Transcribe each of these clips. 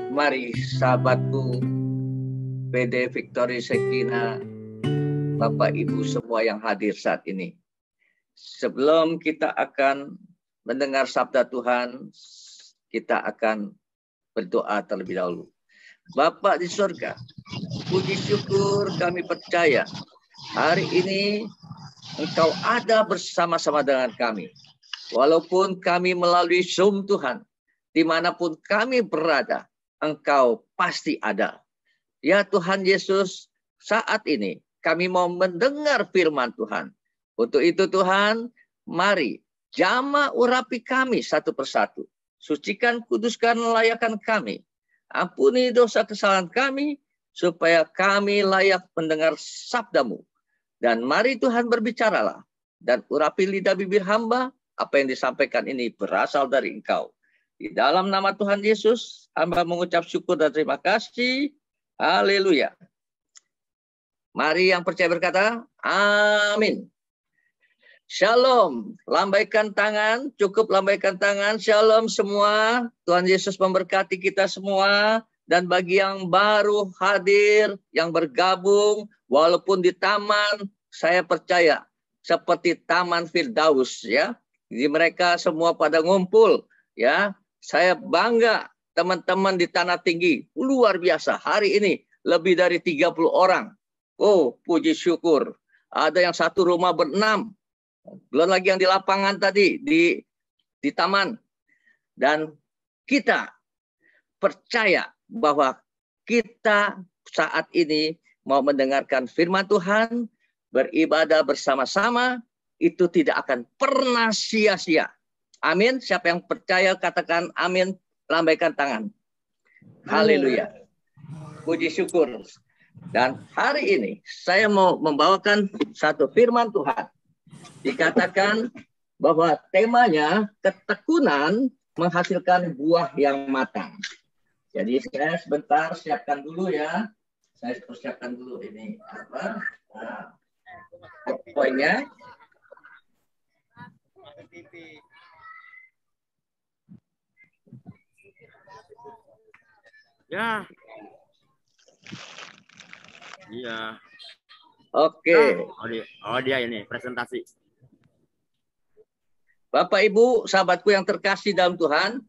Mari sahabatku, PD Victory Sekina, Bapak Ibu semua yang hadir saat ini. Sebelum kita akan mendengar sabda Tuhan, kita akan berdoa terlebih dahulu. Bapa di surga, puji syukur kami percaya hari ini Engkau ada bersama-sama dengan kami. Walaupun kami melalui Zoom Tuhan, dimanapun kami berada, Engkau pasti ada. Ya Tuhan Yesus, saat ini kami mau mendengar firman Tuhan. Untuk itu Tuhan, mari jamah urapi kami satu persatu. Sucikan, kuduskan, layakan kami. Ampuni dosa kesalahan kami, supaya kami layak mendengar sabda-Mu. Dan mari Tuhan berbicaralah, dan urapi lidah bibir hamba, apa yang disampaikan ini berasal dari Engkau. Di dalam nama Tuhan Yesus, hamba mengucap syukur dan terima kasih. Haleluya. Mari yang percaya berkata, amin. Shalom. Lambaikan tangan, cukup lambaikan tangan. Shalom semua. Tuhan Yesus memberkati kita semua. Dan bagi yang baru hadir, yang bergabung, walaupun di taman, saya percaya seperti Taman Firdaus, ya. Jadi mereka semua pada ngumpul, ya. Saya bangga teman-teman di Tanah Tinggi, luar biasa. Hari ini lebih dari 30 orang. Oh, puji syukur. Ada yang satu rumah ber-6. Belum lagi yang di lapangan tadi, di taman. Dan kita percaya bahwa kita saat ini mau mendengarkan firman Tuhan, beribadah bersama-sama, itu tidak akan pernah sia-sia. Amin. Siapa yang percaya katakan amin, lambaikan tangan. Haleluya. Puji syukur. Dan hari ini saya mau membawakan satu firman Tuhan. Dikatakan bahwa temanya ketekunan menghasilkan buah yang matang. Jadi saya sebentar siapkan dulu ya. Saya persiapkan dulu ini apa? Poinnya. Ya. Iya. Oke. Oh dia ini presentasi. Bapak Ibu, sahabatku yang terkasih dalam Tuhan,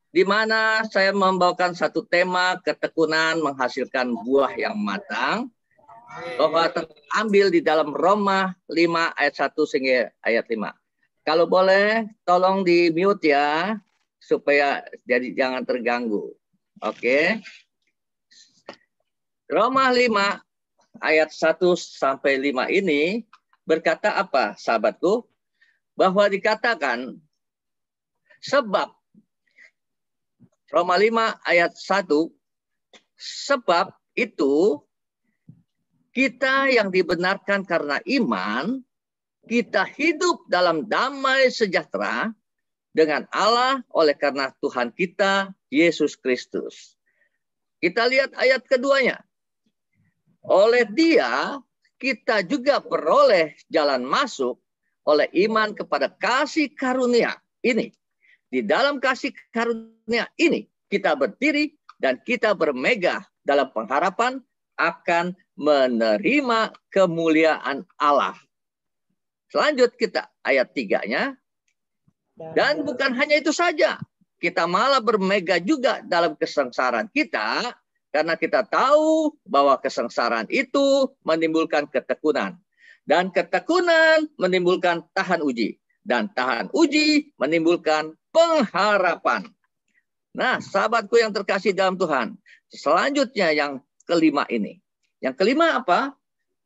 di mana saya membawakan satu tema ketekunan menghasilkan buah yang matang, bahwa terambil di dalam Roma 5 ayat 1 hingga ayat 5. Kalau boleh, tolong di mute ya, supaya jadi jangan terganggu. Oke. Roma 5 ayat 1 sampai 5 ini berkata apa, sahabatku? Bahwa dikatakan sebab Roma 5 ayat 1, sebab itu kita yang dibenarkan karena iman, kita hidup dalam damai sejahtera dengan Allah oleh karena Tuhan kita, Yesus Kristus. Kita lihat ayat keduanya. Oleh Dia, kita juga beroleh jalan masuk oleh iman kepada kasih karunia ini. Di dalam kasih karunia ini, kita berdiri dan kita bermegah dalam pengharapan akan menerima kemuliaan Allah. Selanjut kita ayat 3-nya. Dan bukan hanya itu saja. Kita malah bermegah juga dalam kesengsaraan kita, karena kita tahu bahwa kesengsaraan itu menimbulkan ketekunan. Dan ketekunan menimbulkan tahan uji. Dan tahan uji menimbulkan pengharapan. Nah, sahabatku yang terkasih dalam Tuhan. Selanjutnya yang kelima ini. Yang kelima apa?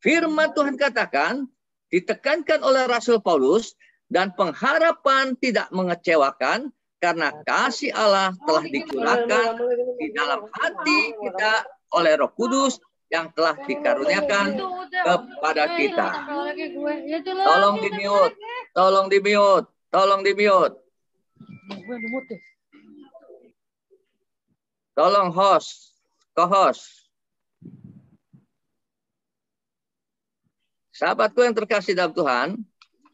Firman Tuhan katakan, ditekankan oleh Rasul Paulus, dan pengharapan tidak mengecewakan, karena kasih Allah telah dicurahkan di dalam hati kita oleh Roh Kudus yang telah dikaruniakan kepada kita. Tolong di-mute, tolong di-mute, tolong di-mute. Tolong host, co-host. Sahabatku yang terkasih dalam Tuhan,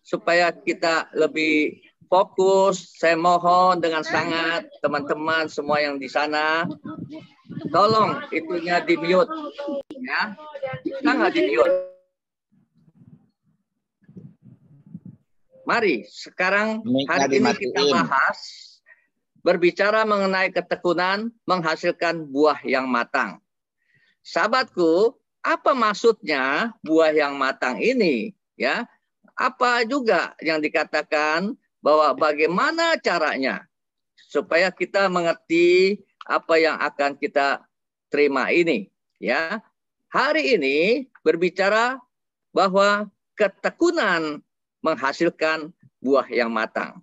supaya kita lebih fokus. Saya mohon dengan sangat teman-teman semua yang di sana, tolong itunya di mute, ya. Sangat di mute. Mari sekarang hari ini kita bahas berbicara mengenai ketekunan menghasilkan buah yang matang. Sahabatku, apa maksudnya buah yang matang ini? Ya, apa juga yang dikatakan bahwa bagaimana caranya supaya kita mengerti apa yang akan kita terima ini? Ya, hari ini berbicara bahwa ketekunan menghasilkan buah yang matang.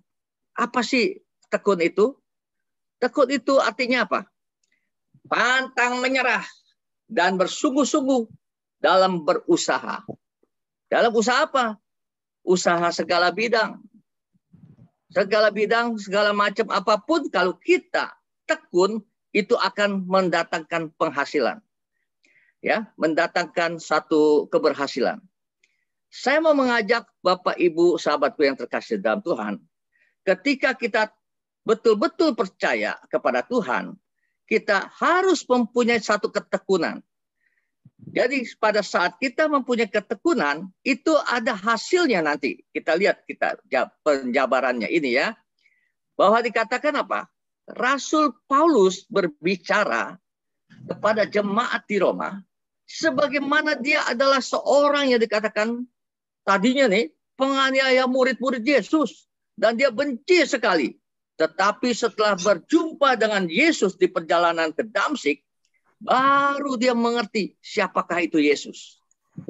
Apa sih tekun itu? Tekun itu artinya apa? Pantang menyerah dan bersungguh-sungguh dalam berusaha. Dalam usaha apa? Usaha segala bidang. Segala bidang, segala macam apapun, kalau kita tekun, itu akan mendatangkan penghasilan. Ya, mendatangkan satu keberhasilan. Saya mau mengajak Bapak, Ibu, sahabatku yang terkasih dalam Tuhan, ketika kita betul-betul percaya kepada Tuhan, kita harus mempunyai satu ketekunan. Jadi pada saat kita mempunyai ketekunan, itu ada hasilnya nanti. Kita lihat penjabarannya ini ya. Bahwa dikatakan apa? Rasul Paulus berbicara kepada jemaat di Roma, sebagaimana dia adalah seorang yang dikatakan tadinya nih, penganiaya murid-murid Yesus. Dan dia benci sekali. Tetapi setelah berjumpa dengan Yesus di perjalanan ke Damsyik, baru dia mengerti siapakah itu Yesus.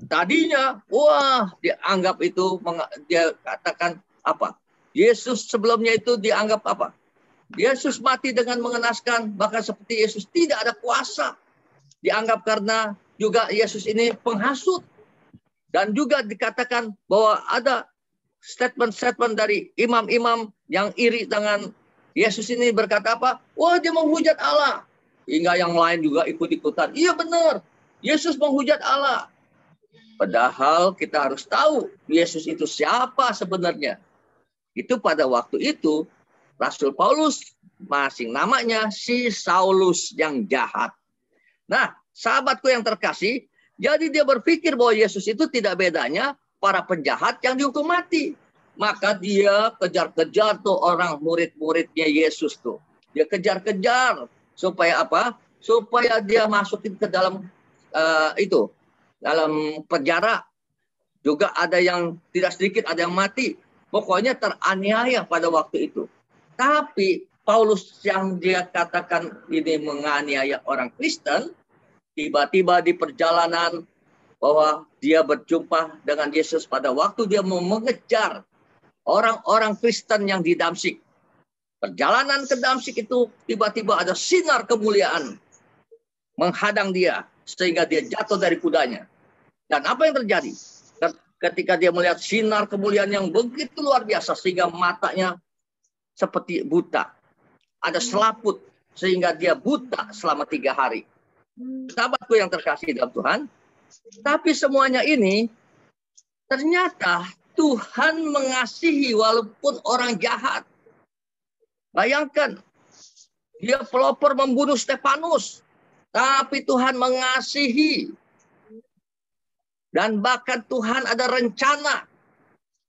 Tadinya, wah, dia anggap itu, dia katakan apa? Yesus sebelumnya itu dianggap apa? Yesus mati dengan mengenaskan, bahkan seperti Yesus tidak ada kuasa. Dianggap karena juga Yesus ini penghasut. Dan juga dikatakan bahwa ada statement-statement dari imam-imam yang iri dengan Yesus ini berkata apa? Wah, dia menghujat Allah. Hingga yang lain juga ikut-ikutan. Iya benar, Yesus menghujat Allah. Padahal kita harus tahu Yesus itu siapa sebenarnya. Itu pada waktu itu Rasul Paulus masing namanya si Saulus yang jahat. Nah, sahabatku yang terkasih, jadi dia berpikir bahwa Yesus itu tidak bedanya para penjahat yang dihukum mati. Maka dia kejar-kejar tuh orang murid-muridnya Yesus tuh. Dia kejar-kejar supaya apa? Supaya dia masukin ke dalam dalam penjara. Juga ada yang tidak sedikit, ada yang mati. Pokoknya teraniaya pada waktu itu. Tapi Paulus yang dia katakan ini menganiaya orang Kristen, tiba-tiba di perjalanan bahwa dia berjumpa dengan Yesus pada waktu dia mau mengejar orang-orang Kristen yang di Damsyik. Perjalanan ke Damsyik itu tiba-tiba ada sinar kemuliaan menghadang dia sehingga dia jatuh dari kudanya. Dan apa yang terjadi? Ketika dia melihat sinar kemuliaan yang begitu luar biasa sehingga matanya seperti buta. Ada selaput sehingga dia buta selama 3 hari. Sahabatku yang terkasih dalam Tuhan, tapi semuanya ini ternyata Tuhan mengasihi walaupun orang jahat. Bayangkan, dia pelopor membunuh Stefanus, tapi Tuhan mengasihi. Dan bahkan Tuhan ada rencana.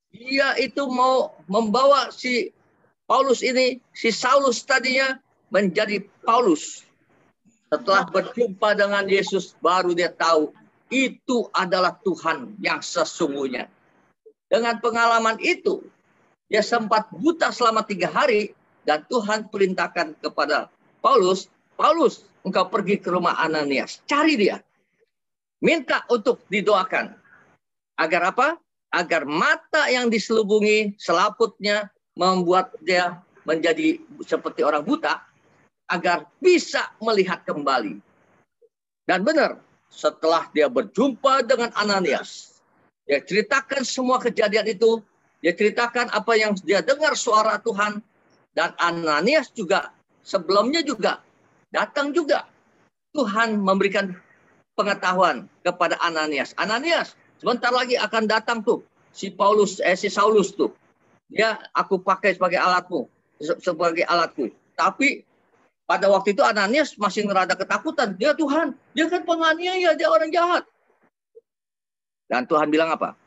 Dia itu mau membawa si Paulus ini, si Saulus tadinya menjadi Paulus. Setelah berjumpa dengan Yesus, baru dia tahu itu adalah Tuhan yang sesungguhnya. Dengan pengalaman itu, dia sempat buta selama 3 hari, dan Tuhan perintahkan kepada Paulus, Paulus, engkau pergi ke rumah Ananias, cari dia. Minta untuk didoakan. Agar apa? Agar mata yang diselubungi selaputnya membuat dia menjadi seperti orang buta, agar bisa melihat kembali. Dan benar, setelah dia berjumpa dengan Ananias, dia ceritakan semua kejadian itu, dia ceritakan apa yang dia dengar suara Tuhan, dan Ananias juga sebelumnya juga datang juga. Tuhan memberikan pengetahuan kepada Ananias. Ananias, sebentar lagi akan datang tuh si Saulus tuh. Ya, aku pakai sebagai alatmu, sebagai alatku. Tapi pada waktu itu Ananias masih ngerada ketakutan. Dia Tuhan, dia kan penganiaya, dia orang jahat. Dan Tuhan bilang apa?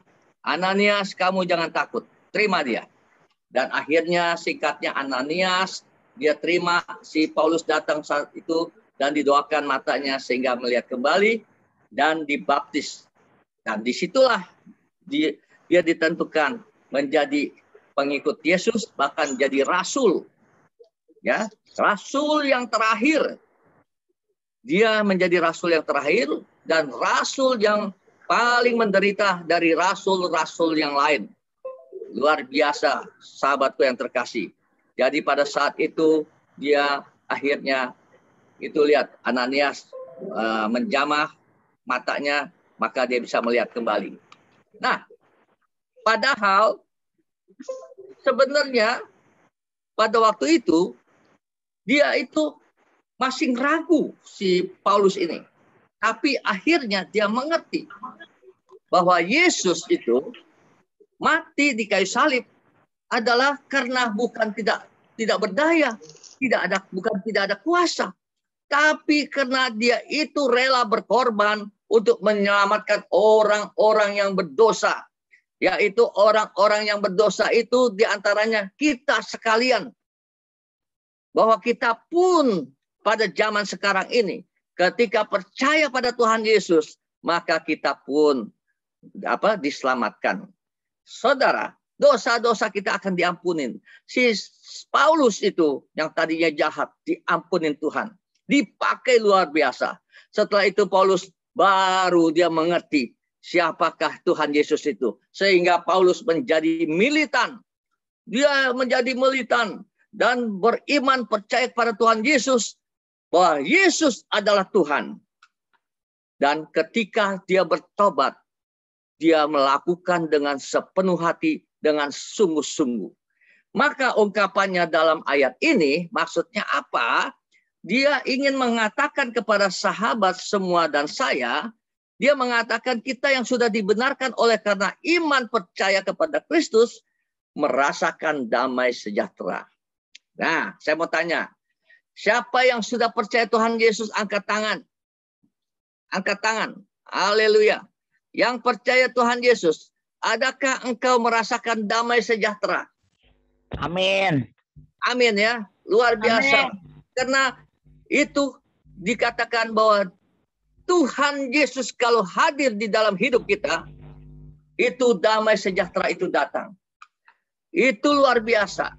Ananias, kamu jangan takut, terima dia. Dan akhirnya singkatnya Ananias, dia terima si Paulus datang saat itu dan didoakan matanya sehingga melihat kembali dan dibaptis. Dan disitulah dia ditentukan menjadi pengikut Yesus, bahkan jadi rasul. Ya, rasul yang terakhir. Dia menjadi rasul yang terakhir dan rasul yang paling menderita dari rasul-rasul yang lain. Luar biasa, sahabatku yang terkasih. Jadi pada saat itu dia akhirnya itu lihat Ananias menjamah matanya, maka dia bisa melihat kembali. Nah, padahal sebenarnya pada waktu itu dia itu masih ragu si Paulus ini. Tapi akhirnya dia mengerti bahwa Yesus itu mati di kayu salib adalah karena bukan tidak berdaya, bukan tidak ada kuasa, tapi karena dia itu rela berkorban untuk menyelamatkan orang-orang yang berdosa. Yaitu orang-orang yang berdosa itu diantaranya kita sekalian. Bahwa kita pun pada zaman sekarang ini, ketika percaya pada Tuhan Yesus, maka kita pun diselamatkan. Saudara, dosa-dosa kita akan diampunin. Si Paulus itu yang tadinya jahat, diampunin Tuhan. Dipakai luar biasa. Setelah itu Paulus baru dia mengerti siapakah Tuhan Yesus itu. Sehingga Paulus menjadi militan. Dia menjadi militan dan beriman percaya kepada Tuhan Yesus. Bahwa Yesus adalah Tuhan. Dan ketika dia bertobat, dia melakukan dengan sepenuh hati, dengan sungguh-sungguh. Maka ungkapannya dalam ayat ini, maksudnya apa? Dia ingin mengatakan kepada sahabat semua dan saya, dia mengatakan kita yang sudah dibenarkan oleh karena iman percaya kepada Kristus, merasakan damai sejahtera. Nah, saya mau tanya, siapa yang sudah percaya Tuhan Yesus, angkat tangan. Angkat tangan. Haleluya. Yang percaya Tuhan Yesus, adakah engkau merasakan damai sejahtera? Amin. Amin ya. Luar biasa. Amin. Karena itu dikatakan bahwa Tuhan Yesus kalau hadir di dalam hidup kita, itu damai sejahtera itu datang. Itu luar biasa.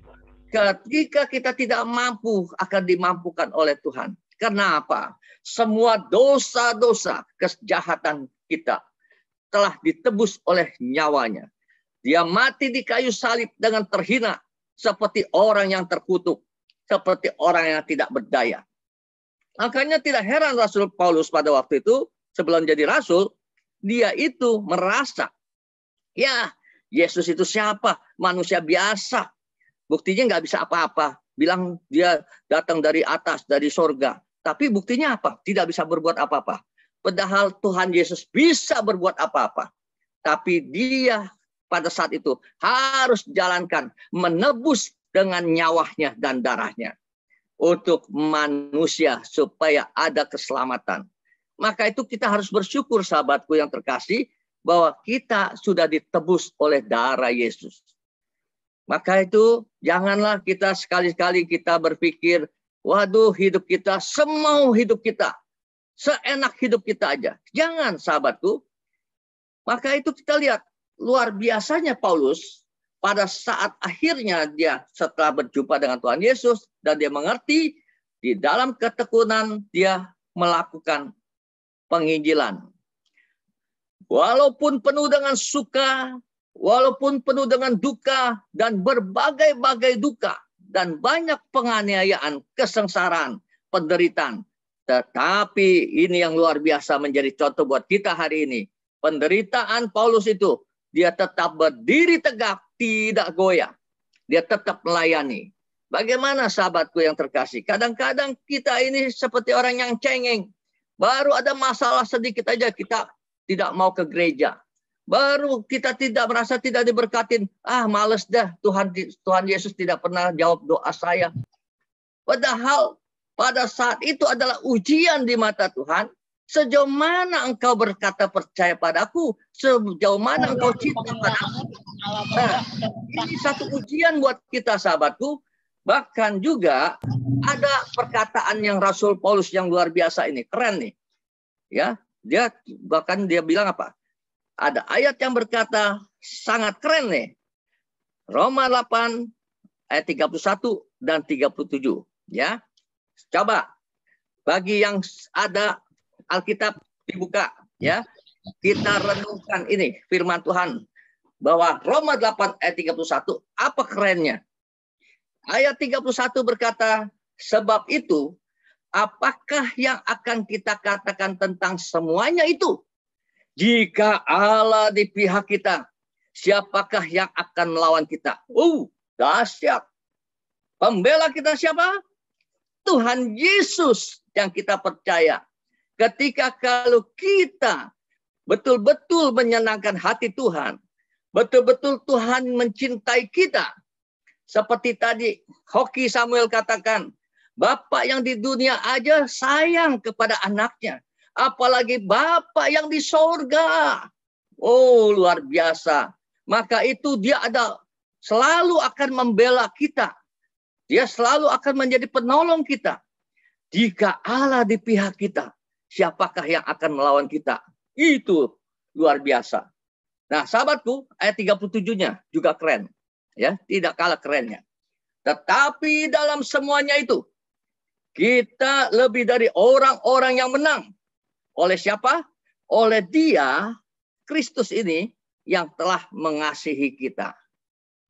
Ketika kita tidak mampu, akan dimampukan oleh Tuhan. Karena apa? Semua dosa-dosa, kejahatan kita telah ditebus oleh nyawanya. Dia mati di kayu salib dengan terhina, seperti orang yang terkutuk, seperti orang yang tidak berdaya. Makanya tidak heran Rasul Paulus pada waktu itu, sebelum jadi rasul, dia itu merasa, ya Yesus itu siapa? Manusia biasa. Buktinya nggak bisa apa-apa. Bilang dia datang dari atas, dari sorga. Tapi buktinya apa? Tidak bisa berbuat apa-apa. Padahal Tuhan Yesus bisa berbuat apa-apa. Tapi dia pada saat itu harus jalankan, menebus dengan nyawanya dan darahnya. Untuk manusia supaya ada keselamatan. Maka itu kita harus bersyukur sahabatku yang terkasih, bahwa kita sudah ditebus oleh darah Yesus. Maka itu janganlah kita sekali-kali kita berpikir, waduh hidup kita, semau hidup kita, seenak hidup kita aja. Jangan sahabatku. Maka itu kita lihat, luar biasanya Paulus, pada saat akhirnya dia setelah berjumpa dengan Tuhan Yesus, dan dia mengerti, di dalam ketekunan dia melakukan penginjilan. Walaupun penuh dengan suka, walaupun penuh dengan duka, dan berbagai-bagai duka, dan banyak penganiayaan, kesengsaraan, penderitaan. Tetapi ini yang luar biasa menjadi contoh buat kita hari ini. Penderitaan Paulus itu, dia tetap berdiri tegak, tidak goyah. Dia tetap melayani. Bagaimana sahabatku yang terkasih? Kadang-kadang kita ini seperti orang yang cengeng. Baru ada masalah sedikit aja kita tidak mau ke gereja. baru kita tidak merasa tidak diberkatin. Males dah, Tuhan Yesus tidak pernah jawab doa saya. Padahal pada saat itu adalah ujian di mata Tuhan. Sejauh mana engkau berkata percaya padaku? Sejauh mana engkau cinta padaku? Nah, ini satu ujian buat kita, sahabatku. Bahkan juga ada perkataan yang Rasul Paulus yang luar biasa ini. Keren nih. Ya, dia bilang apa? Ada ayat yang berkata sangat keren nih. Roma 8 ayat 31 dan 37. Ya. Coba bagi yang ada Alkitab dibuka, ya. Kita renungkan ini firman Tuhan bahwa Roma 8 ayat 31 apa kerennya? Ayat 31 berkata, sebab itu apakah yang akan kita katakan tentang semuanya itu? Jika Allah di pihak kita, siapakah yang akan melawan kita? Dahsyat. Pembela kita siapa? Tuhan Yesus yang kita percaya. Ketika kalau kita betul-betul menyenangkan hati Tuhan, betul-betul Tuhan mencintai kita. Seperti tadi Hoki Samuel katakan, Bapak yang di dunia aja sayang kepada anaknya. Apalagi Bapak yang di sorga. Oh, luar biasa. Maka itu dia selalu akan membela kita. Dia selalu akan menjadi penolong kita. Jika Allah di pihak kita, siapakah yang akan melawan kita? Itu luar biasa. Nah, sahabatku, ayat 37-nya juga keren. Ya, tidak kalah kerennya. Tetapi dalam semuanya itu, kita lebih dari orang-orang yang menang. Oleh siapa? Oleh Dia, Kristus ini, yang telah mengasihi kita.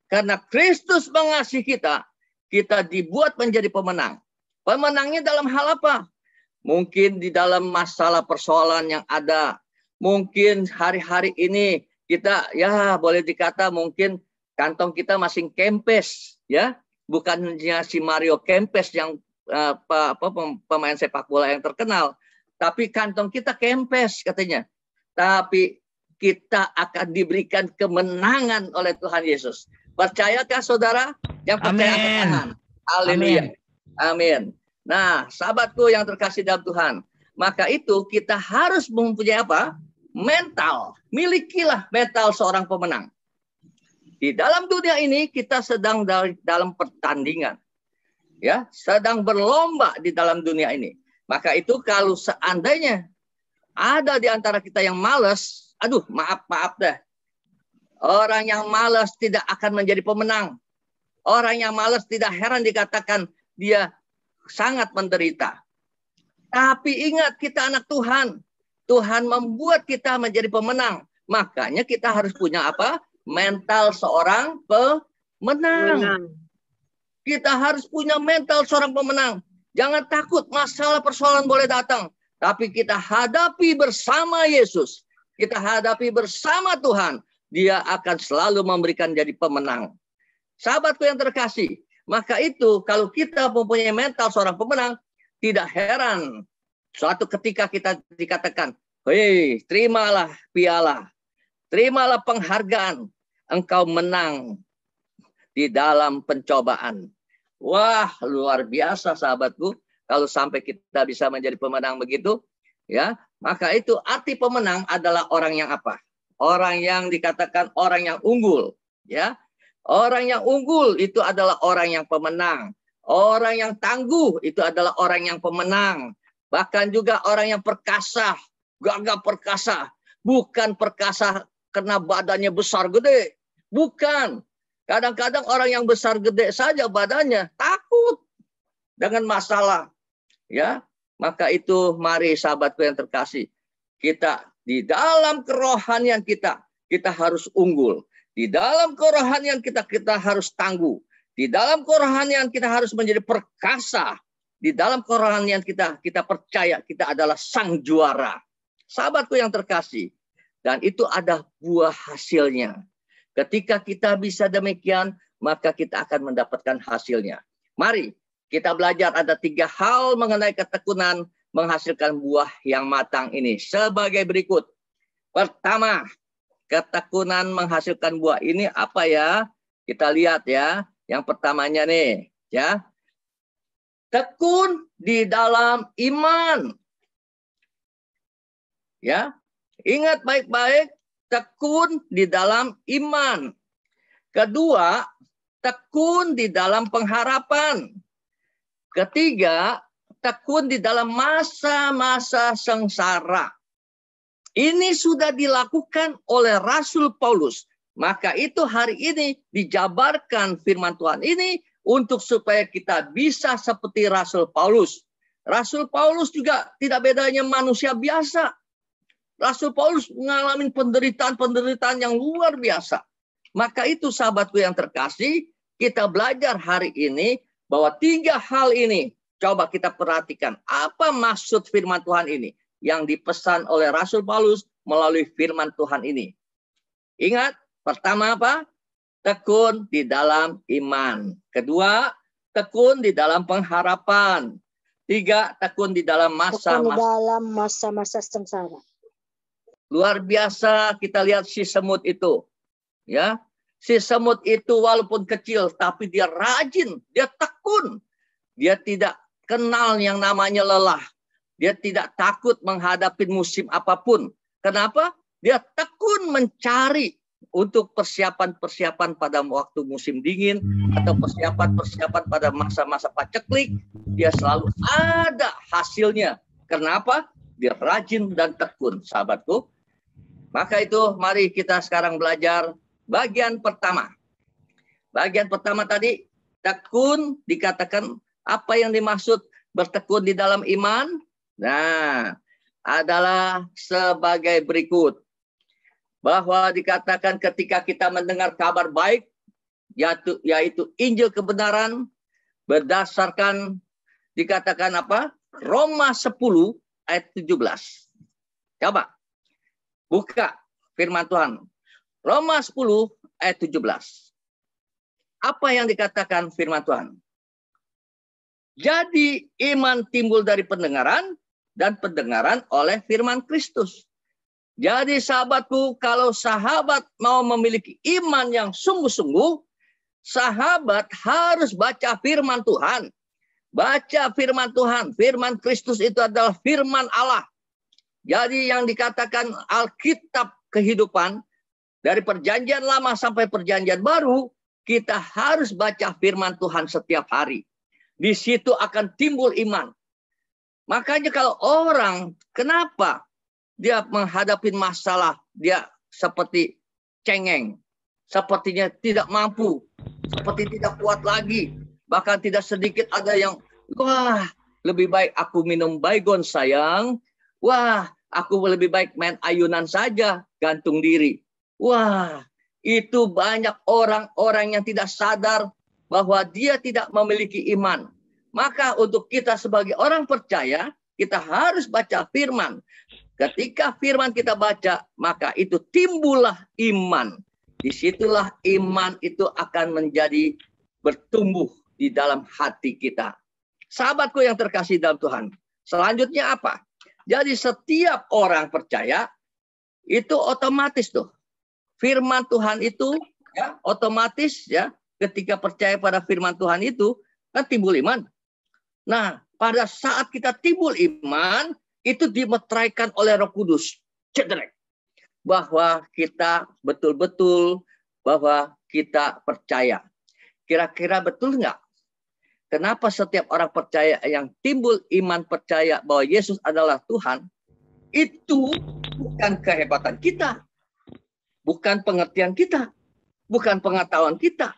Karena Kristus mengasihi kita, kita dibuat menjadi pemenang. Pemenangnya dalam hal apa? Mungkin di dalam masalah persoalan yang ada. Mungkin hari-hari ini kita boleh dikata mungkin kantong kita masih kempes, ya. Bukan hanya si Mario Kempes yang pemain sepak bola yang terkenal, tapi kantong kita kempes katanya. Tapi kita akan diberikan kemenangan oleh Tuhan Yesus. Percayakah saudara? Yang percaya angkat tangan. Haleluya. Amin. Nah, sahabatku yang terkasih dalam Tuhan, maka itu kita harus mempunyai apa? Mental. Milikilah mental seorang pemenang. Di dalam dunia ini kita sedang dalam pertandingan. Ya, sedang berlomba di dalam dunia ini. Maka itu kalau seandainya ada di antara kita yang malas, maaf dah. Orang yang malas tidak akan menjadi pemenang. Orang yang malas tidak heran dikatakan dia sangat menderita. Tapi ingat, kita anak Tuhan. Tuhan membuat kita menjadi pemenang. Makanya kita harus punya apa? Mental seorang pemenang. Kita harus punya mental seorang pemenang. Jangan takut masalah persoalan boleh datang. Tapi kita hadapi bersama Yesus. Kita hadapi bersama Tuhan. Dia akan selalu memberikan jadi pemenang. Sahabatku yang terkasih. Maka itu kalau kita mempunyai mental seorang pemenang. Tidak heran. Suatu ketika kita dikatakan. Hei, terimalah piala. Terimalah penghargaan. Engkau menang di dalam pencobaan. Wah, luar biasa sahabatku. Kalau sampai kita bisa menjadi pemenang begitu, ya, maka itu arti pemenang adalah orang yang apa? Orang yang dikatakan orang yang unggul, ya. Orang yang unggul itu adalah orang yang pemenang. Orang yang tangguh itu adalah orang yang pemenang. Bahkan juga orang yang perkasa, gagah perkasa, bukan perkasa karena badannya besar gede. Bukan. Kadang-kadang orang yang besar gede saja badannya takut dengan masalah. Ya, maka itu mari sahabatku yang terkasih. Kita di dalam kerohanian kita harus unggul. Di dalam kerohanian kita harus tangguh. Di dalam kerohanian kita harus menjadi perkasa. Di dalam kerohanian kita percaya kita adalah sang juara. Sahabatku yang terkasih. Dan itu ada buah hasilnya. Ketika kita bisa demikian, maka kita akan mendapatkan hasilnya. Mari kita belajar ada 3 hal mengenai ketekunan menghasilkan buah yang matang ini. Sebagai berikut. Pertama, ketekunan menghasilkan buah ini apa ya? Kita lihat ya. Yang pertamanya nih, ya. Tekun di dalam iman. Ya. Ingat baik-baik, tekun di dalam iman. Kedua, tekun di dalam pengharapan. Ketiga, tekun di dalam masa-masa sengsara. Ini sudah dilakukan oleh Rasul Paulus. Maka itu hari ini dijabarkan firman Tuhan ini untuk supaya kita bisa seperti Rasul Paulus. Rasul Paulus juga tidak bedanya manusia biasa. Rasul Paulus mengalami penderitaan-penderitaan yang luar biasa. Maka itu sahabatku yang terkasih, kita belajar hari ini bahwa 3 hal ini coba kita perhatikan. Apa maksud firman Tuhan ini yang dipesan oleh Rasul Paulus melalui firman Tuhan ini? Ingat, pertama apa? Tekun di dalam iman. Kedua, tekun di dalam pengharapan. 3, tekun di dalam masa-masa sengsara. Luar biasa kita lihat si semut itu. Ya, si semut itu walaupun kecil tapi dia rajin, dia tekun. Dia tidak kenal yang namanya lelah. Dia tidak takut menghadapi musim apapun. Kenapa? Dia tekun mencari untuk persiapan-persiapan pada waktu musim dingin atau persiapan-persiapan pada masa-masa paceklik. Dia selalu ada hasilnya. Kenapa? Dia rajin dan tekun, sahabatku. Maka itu mari kita sekarang belajar bagian pertama. Bagian pertama tadi, tekun dikatakan apa yang dimaksud bertekun di dalam iman? Nah, adalah sebagai berikut. Bahwa dikatakan ketika kita mendengar kabar baik, yaitu Injil kebenaran, berdasarkan dikatakan apa? Roma 10 ayat 17. Coba, buka firman Tuhan. Roma 10 ayat 17. Apa yang dikatakan firman Tuhan? Jadi iman timbul dari pendengaran, dan pendengaran oleh firman Kristus. Jadi sahabatku, kalau sahabat mau memiliki iman yang sungguh-sungguh, sahabat harus baca firman Tuhan. Baca firman Tuhan. Firman Kristus itu adalah firman Allah. Jadi yang dikatakan Alkitab kehidupan, dari perjanjian lama sampai perjanjian baru, kita harus baca firman Tuhan setiap hari. Di situ akan timbul iman. Makanya kalau orang, kenapa dia menghadapi masalah, dia seperti cengeng, sepertinya tidak mampu, seperti tidak kuat lagi. Bahkan tidak sedikit ada yang, wah lebih baik aku minum baygon sayang, wah aku lebih baik main ayunan saja, gantung diri. Wah, itu banyak orang-orang yang tidak sadar bahwa dia tidak memiliki iman. Maka untuk kita sebagai orang percaya, kita harus baca firman. Ketika firman kita baca, maka itu timbullah iman. Disitulah iman itu akan menjadi bertumbuh di dalam hati kita. Sahabatku yang terkasih dalam Tuhan. Selanjutnya apa? Jadi setiap orang percaya, itu otomatis tuh. Firman Tuhan itu ya, otomatis ya, ketika percaya pada firman Tuhan itu, kan timbul iman. Nah, pada saat kita timbul iman, itu dimeteraikan oleh Roh Kudus. Cederek. Bahwa kita betul-betul, bahwa kita percaya. Kira-kira betul nggak? Kenapa setiap orang percaya yang timbul iman percaya bahwa Yesus adalah Tuhan, itu bukan kehebatan kita. Bukan pengertian kita. Bukan pengetahuan kita.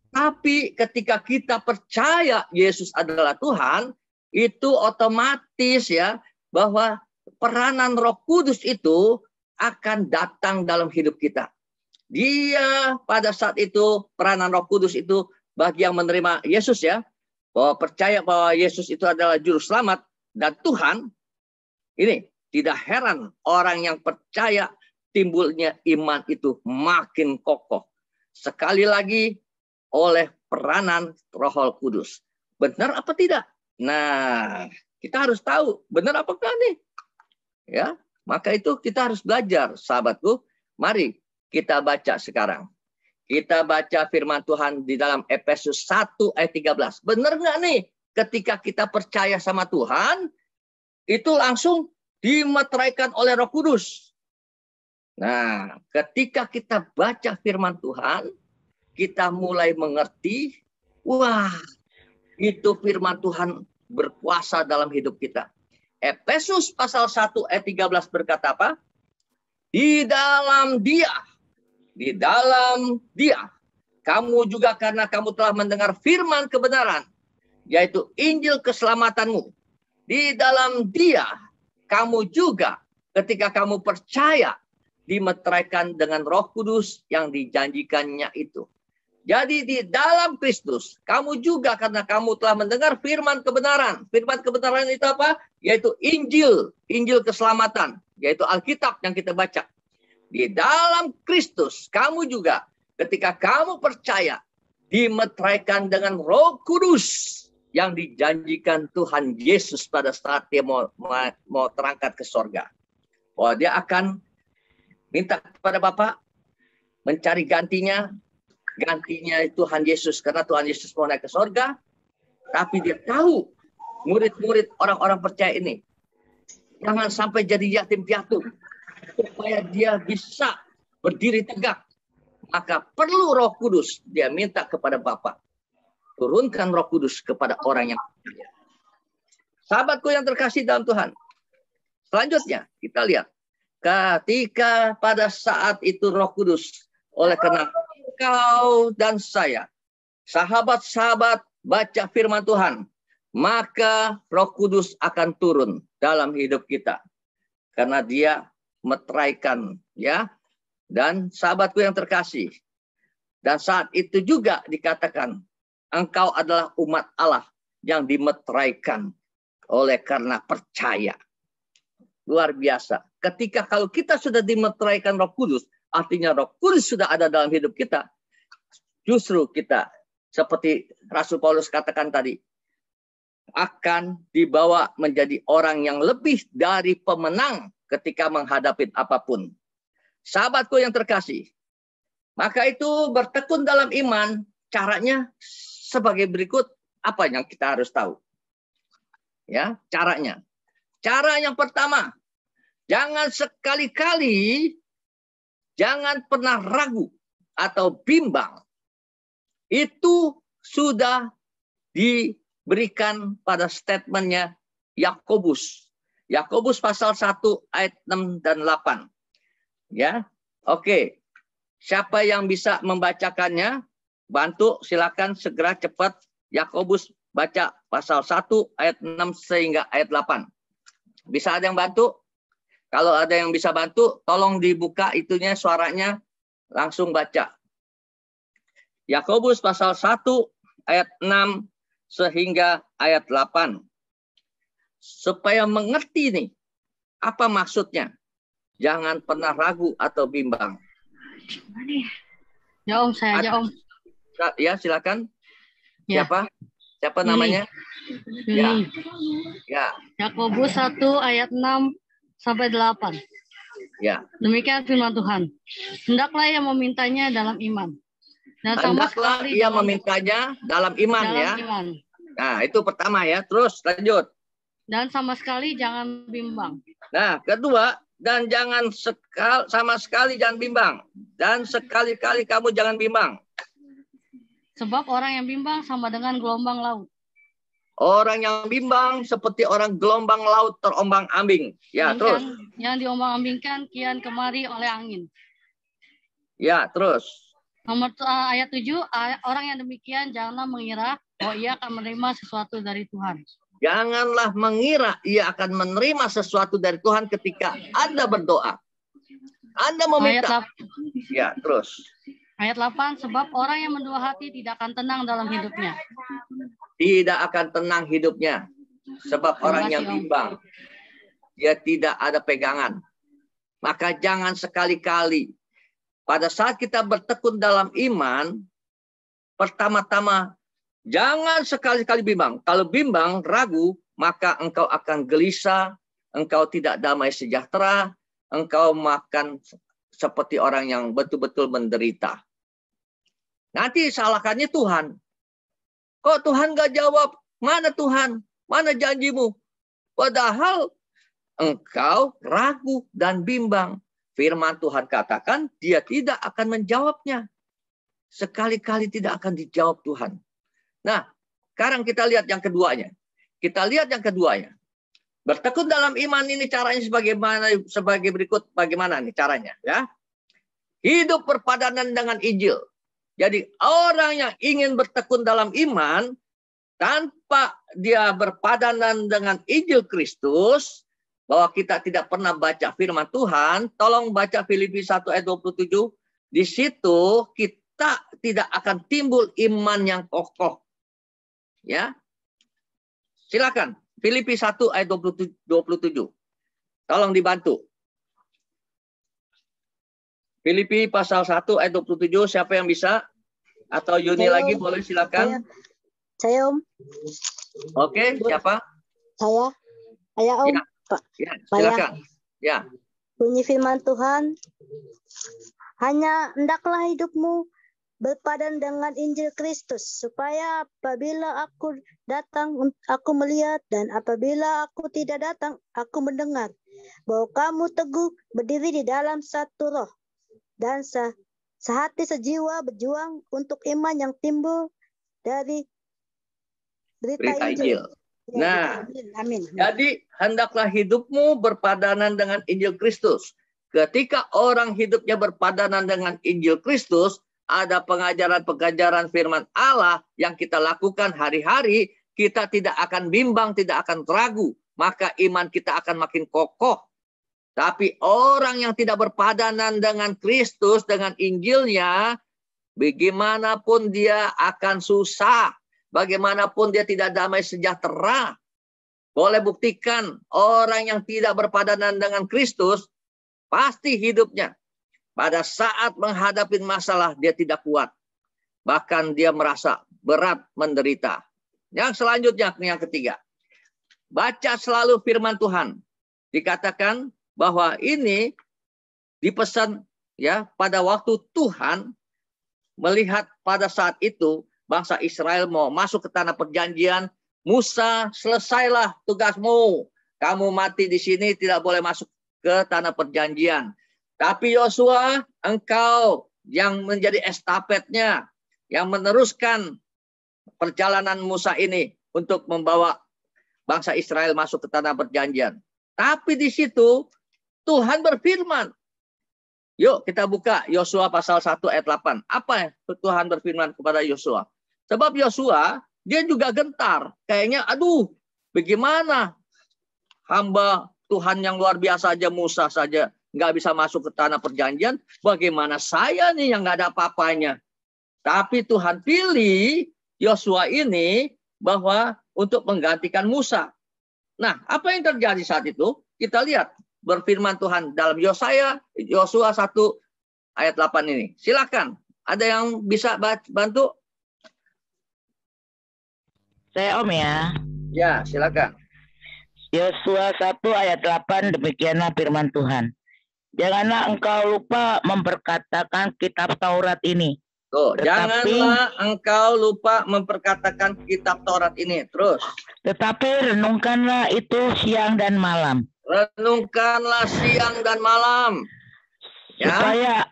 Tapi ketika kita percaya Yesus adalah Tuhan, itu otomatis ya bahwa peranan Roh Kudus itu akan datang dalam hidup kita. Dia pada saat itu peranan Roh Kudus itu bagi yang menerima Yesus ya, bahwa percaya bahwa Yesus itu adalah juru selamat dan Tuhan. Ini tidak heran orang yang percaya timbulnya iman itu makin kokoh. Sekali lagi oleh peranan Roh Kudus. Benar apa tidak? Nah, kita harus tahu benar apakah nih? Ya, maka itu kita harus belajar, sahabatku. Mari kita baca sekarang. Kita baca firman Tuhan di dalam Efesus 1 ayat 13. Benar nggak nih? Ketika kita percaya sama Tuhan, itu langsung dimeteraikan oleh Roh Kudus. Nah, ketika kita baca firman Tuhan, kita mulai mengerti, wah, itu firman Tuhan berkuasa dalam hidup kita. Efesus pasal 1 ayat 13 berkata apa? Di dalam dia, kamu juga karena kamu telah mendengar firman kebenaran, yaitu Injil keselamatanmu. Di dalam dia, kamu juga ketika kamu percaya, dimeteraikan dengan Roh Kudus yang dijanjikannya itu. Jadi di dalam Kristus, kamu juga karena kamu telah mendengar firman kebenaran. Firman kebenaran itu apa? Yaitu Injil keselamatan, yaitu Alkitab yang kita baca. Di dalam Kristus, kamu juga ketika kamu percaya, dimeteraikan dengan Roh Kudus yang dijanjikan Tuhan Yesus pada saat dia mau terangkat ke sorga. Bahwa dia akan minta kepada Bapa mencari gantinya Tuhan Yesus, karena Tuhan Yesus mau naik ke sorga, tapi dia tahu murid-murid orang-orang percaya ini jangan sampai jadi yatim piatu, supaya dia bisa berdiri tegak. Maka perlu Roh Kudus. Dia minta kepada Bapa, turunkan Roh Kudus kepada orang yang percaya. Sahabatku yang terkasih dalam Tuhan, selanjutnya kita lihat ketika pada saat itu Roh Kudus, oleh karena kau dan saya, sahabat-sahabat, baca firman Tuhan, maka Roh Kudus akan turun dalam hidup kita. Karena dia meteraikan, ya. Dan sahabatku yang terkasih, dan saat itu juga dikatakan, engkau adalah umat Allah yang dimeteraikan oleh karena percaya. Luar biasa. Ketika kalau kita sudah dimeteraikan Roh Kudus, artinya Roh Kudus sudah ada dalam hidup kita. Justru kita, seperti Rasul Paulus katakan tadi, akan dibawa menjadi orang yang lebih dari pemenang ketika menghadapi apapun. Sahabatku yang terkasih, maka itu bertekun dalam iman, caranya sebagai berikut. Apa yang kita harus tahu? Ya, caranya. Cara yang pertama, jangan sekali-kali, jangan pernah ragu atau bimbang. Itu sudah diberikan pada statementnya Yakobus. Yakobus pasal 1 ayat 6 dan 8. Ya, oke. Siapa yang bisa membacakannya? Bantu, silakan segera cepat. Yakobus baca pasal 1 ayat 6 sehingga ayat 8. Bisa ada yang bantu? Kalau ada yang bisa bantu, tolong dibuka itunya, suaranya, langsung baca. Yakobus pasal 1 ayat 6 sehingga ayat 8. Supaya mengerti nih, apa maksudnya? Jangan pernah ragu atau bimbang. Ya Om, saya aja Om. Ya, silakan. Ya. Siapa namanya? Ya. Ya. Yakobus 1 ayat 6 sampai 8. Ya. Demikian firman Tuhan. Hendaklah ia memintanya dalam iman. Dan sama Hendaklah sekali ia memintanya dalam iman, ya. Iman. Nah, itu pertama ya. Terus lanjut. Dan sama sekali jangan bimbang. Nah, kedua, dan jangan sama sekali jangan bimbang. Dan sekali-kali kamu jangan bimbang. Sebab orang yang bimbang sama dengan gelombang laut. Orang yang bimbang seperti orang gelombang laut terombang-ambing. Ya, terus. Yang diombang-ambingkan kian kemari oleh angin. Ya, terus. Nomor ayat 7, orang yang demikian janganlah mengira bahwa ia akan menerima sesuatu dari Tuhan. Janganlah mengira ia akan menerima sesuatu dari Tuhan ketika Anda berdoa. Anda meminta. Ya, terus. Ayat 8, sebab orang yang mendua hati tidak akan tenang dalam hidupnya. Tidak akan tenang hidupnya. Sebab orang yang bimbang, dia tidak ada pegangan. Maka jangan sekali-kali. Pada saat kita bertekun dalam iman, pertama-tama, jangan sekali-kali bimbang. Kalau bimbang, ragu, maka engkau akan gelisah, engkau tidak damai sejahtera, engkau akan seperti orang yang betul-betul menderita. Nanti salahkannya Tuhan. Kok Tuhan gak jawab? Mana Tuhan? Mana janjimu? Padahal engkau ragu dan bimbang. Firman Tuhan katakan dia tidak akan menjawabnya. Sekali-kali tidak akan dijawab Tuhan. Nah, sekarang kita lihat yang keduanya. Bertekun dalam iman ini caranya sebagai berikut. Bagaimana nih caranya? Ya, hidup berpadanan dengan Injil. Jadi orang yang ingin bertekun dalam iman tanpa dia berpadanan dengan Injil Kristus, bahwa kita tidak pernah baca firman Tuhan, tolong baca Filipi 1 ayat 27. Di situ kita tidak akan timbul iman yang kokoh. Ya, silakan Filipi 1 ayat 27. Tolong dibantu. Filipi pasal 1 ayat 27, siapa yang bisa? Atau Yuni lagi boleh silakan. Saya Om. Oke, siapa? Saya Om. Ya, Pak. ya silakan. Ya. Bunyi firman Tuhan, hanya hendaklah hidupmu berpadan dengan Injil Kristus, supaya apabila aku datang, aku melihat, dan apabila aku tidak datang, aku mendengar, bahwa kamu teguh berdiri di dalam satu roh, dan sehati sejiwa berjuang untuk iman yang timbul dari berita Injil. Nah, amin. Jadi hendaklah hidupmu berpadanan dengan Injil Kristus. Ketika orang hidupnya berpadanan dengan Injil Kristus, ada pengajaran-pengajaran firman Allah yang kita lakukan hari-hari, kita tidak akan bimbang, tidak akan ragu. Maka iman kita akan makin kokoh. Tapi orang yang tidak berpadanan dengan Kristus, dengan Injilnya, bagaimanapun dia akan susah. Bagaimanapun dia tidak damai sejahtera. Boleh buktikan orang yang tidak berpadanan dengan Kristus, pasti hidupnya pada saat menghadapi masalah dia tidak kuat. Bahkan dia merasa berat menderita. Yang selanjutnya, yang ketiga. Baca selalu firman Tuhan. Dikatakan bahwa ini dipesan ya pada waktu Tuhan melihat pada saat itu bangsa Israel mau masuk ke tanah perjanjian. Musa, selesailah tugasmu. Kamu mati di sini, tidak boleh masuk ke tanah perjanjian. Tapi Yosua, engkau yang menjadi estafetnya, yang meneruskan perjalanan Musa ini untuk membawa bangsa Israel masuk ke tanah perjanjian. Tapi di situ Tuhan berfirman. Yuk kita buka Yosua pasal 1 ayat 8. Apa Tuhan berfirman kepada Yosua? Sebab Yosua dia juga gentar. Kayaknya aduh bagaimana hamba Tuhan yang luar biasa aja Musa saja nggak bisa masuk ke tanah perjanjian. Bagaimana saya nih yang nggak ada apa-apanya. Tapi Tuhan pilih Yosua ini bahwa untuk menggantikan Musa. Nah apa yang terjadi saat itu? Kita lihat berfirman Tuhan dalam Yosua 1 ayat 8 ini. Silakan. Ada yang bisa bantu? Saya Om ya. Ya, silakan. Yosua 1 ayat 8, demikianlah firman Tuhan. Janganlah engkau lupa memperkatakan kitab Taurat ini. Janganlah engkau lupa memperkatakan kitab Taurat ini. Terus. Tetapi renungkanlah itu siang dan malam. Renungkanlah siang dan malam. Ya.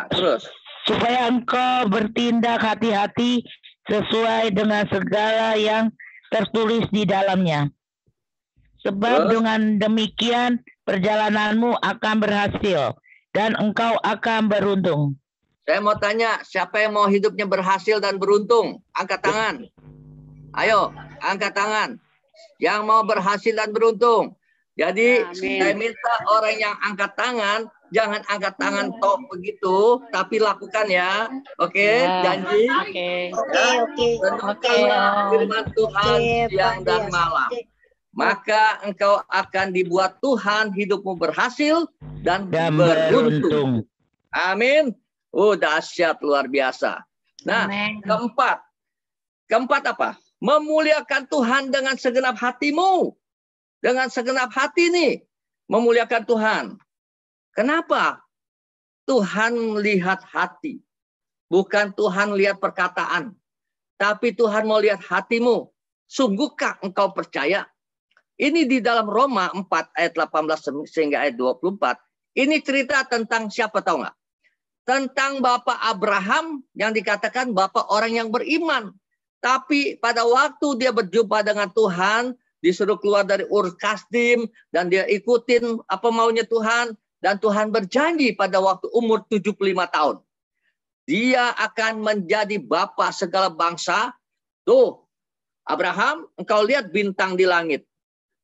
Terus. Supaya engkau bertindak hati-hati sesuai dengan segala yang tertulis di dalamnya. Sebab dengan demikian perjalananmu akan berhasil dan engkau akan beruntung. Saya mau tanya, siapa yang mau hidupnya berhasil dan beruntung? Angkat tangan. Ayo, angkat tangan. Yang mau berhasil dan beruntung. Jadi saya minta orang yang angkat tangan, jangan angkat tangan tok begitu, tapi lakukan ya. Oke, janji. Oke. Firman Tuhan siang dan malam. Maka engkau akan dibuat Tuhan hidupmu berhasil dan beruntung. Amin. Dahsyat luar biasa. Nah, keempat apa? Memuliakan Tuhan dengan segenap hatimu. Dengan segenap hati nih, memuliakan Tuhan. Kenapa? Tuhan lihat hati. Bukan Tuhan lihat perkataan. Tapi Tuhan mau lihat hatimu. Sungguhkah engkau percaya? Ini di dalam Roma 4 ayat 18 sehingga ayat 24. Ini cerita tentang siapa tahu nggak? Tentang Bapak Abraham yang dikatakan Bapak orang yang beriman. Tapi pada waktu dia berjumpa dengan Tuhan, disuruh keluar dari Ur Kasdim, dan dia ikutin apa maunya Tuhan, dan Tuhan berjanji pada waktu umur 75 tahun. Dia akan menjadi Bapa segala bangsa. Tuh, Abraham, engkau lihat bintang di langit.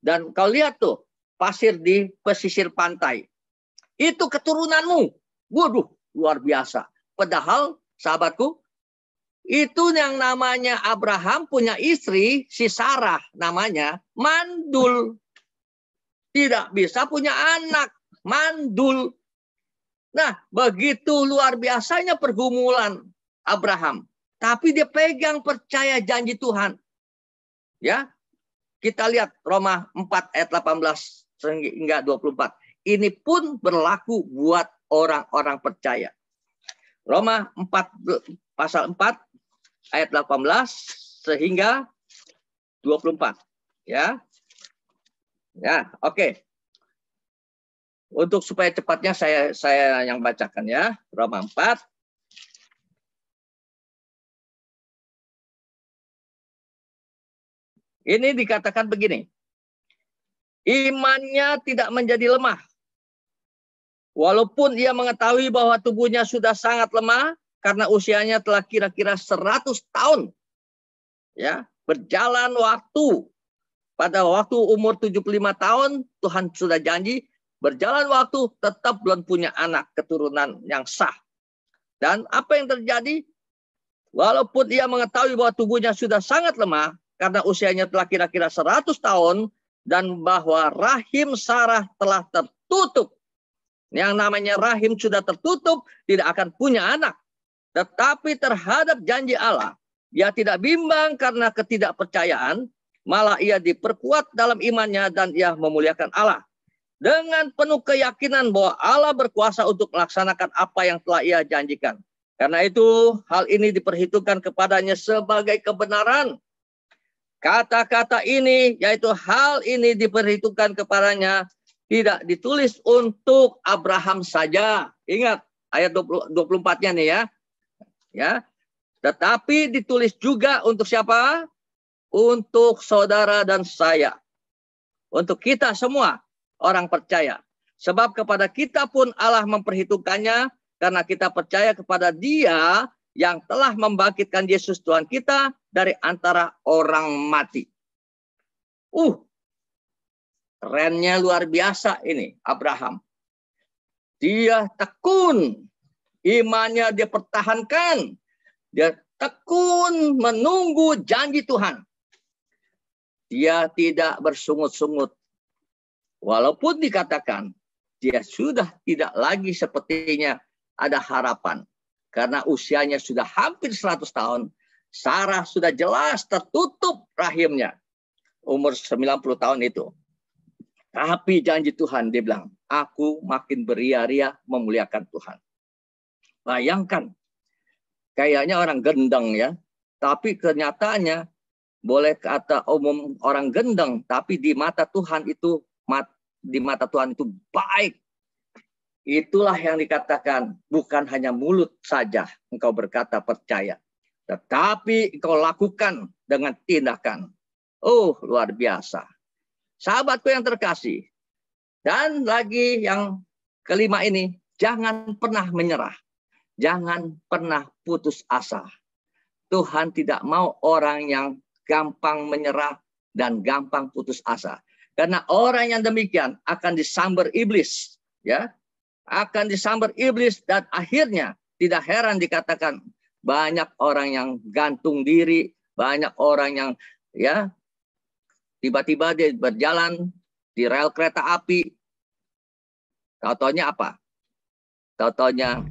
Dan engkau lihat tuh, pasir di pesisir pantai. Itu keturunanmu. Waduh, luar biasa. Padahal, sahabatku, itu yang namanya Abraham punya istri, si Sarah namanya, mandul. Tidak bisa punya anak, mandul. Nah, begitu luar biasanya pergumulan Abraham. Tapi dia pegang percaya janji Tuhan. Ya, kita lihat Roma 4 ayat 18 hingga 24. Ini pun berlaku buat orang-orang percaya. Roma 4 pasal 4 ayat 18 sehingga 24. Ya. Ya, oke. Untuk supaya cepatnya saya yang bacakan ya. Roma 4 ini dikatakan begini. Imannya tidak menjadi lemah. Walaupun ia mengetahui bahwa tubuhnya sudah sangat lemah karena usianya telah kira-kira 100 tahun. Ya, berjalan waktu. Pada waktu umur 75 tahun Tuhan sudah janji, berjalan waktu tetap belum punya anak keturunan yang sah. Dan apa yang terjadi? Walaupun ia mengetahui bahwa tubuhnya sudah sangat lemah karena usianya telah kira-kira 100 tahun dan bahwa rahim Sarah telah tertutup. Yang namanya rahim sudah tertutup, tidak akan punya anak. Tetapi terhadap janji Allah, ia tidak bimbang karena ketidakpercayaan, malah ia diperkuat dalam imannya dan ia memuliakan Allah. Dengan penuh keyakinan bahwa Allah berkuasa untuk melaksanakan apa yang telah ia janjikan. Karena itu, hal ini diperhitungkan kepadanya sebagai kebenaran. Kata-kata ini, yaitu hal ini diperhitungkan kepadanya, tidak ditulis untuk Abraham saja. Ingat ayat 24-nya nih ya. Ya. Tetapi ditulis juga untuk siapa? Untuk saudara dan saya. Untuk kita semua orang percaya. Sebab kepada kita pun Allah memperhitungkannya karena kita percaya kepada Dia yang telah membangkitkan Yesus Tuhan kita dari antara orang mati. Kerennya luar biasa ini Abraham. Dia tekun. Imannya dia pertahankan. Dia tekun menunggu janji Tuhan. Dia tidak bersungut-sungut. Walaupun dikatakan dia sudah tidak lagi sepertinya ada harapan. Karena usianya sudah hampir 100 tahun. Sarah sudah jelas tertutup rahimnya. Umur 90 tahun itu. Tapi janji Tuhan, dia bilang, aku makin beria-ria memuliakan Tuhan. Bayangkan, kayaknya orang gendeng ya. Tapi kenyataannya, boleh kata umum orang gendeng, tapi di mata Tuhan itu, baik. Itulah yang dikatakan, bukan hanya mulut saja engkau berkata percaya. Tetapi engkau lakukan dengan tindakan. Luar biasa. Sahabatku yang terkasih. Dan lagi yang kelima ini, jangan pernah menyerah. Jangan pernah putus asa. Tuhan tidak mau orang yang gampang menyerah dan gampang putus asa. Karena orang yang demikian akan disambar iblis. Ya, akan disambar iblis dan akhirnya tidak heran dikatakan banyak orang yang gantung diri. Banyak orang yang ya tiba-tiba dia berjalan di rel kereta api. Tau-taunya apa? Tau-taunya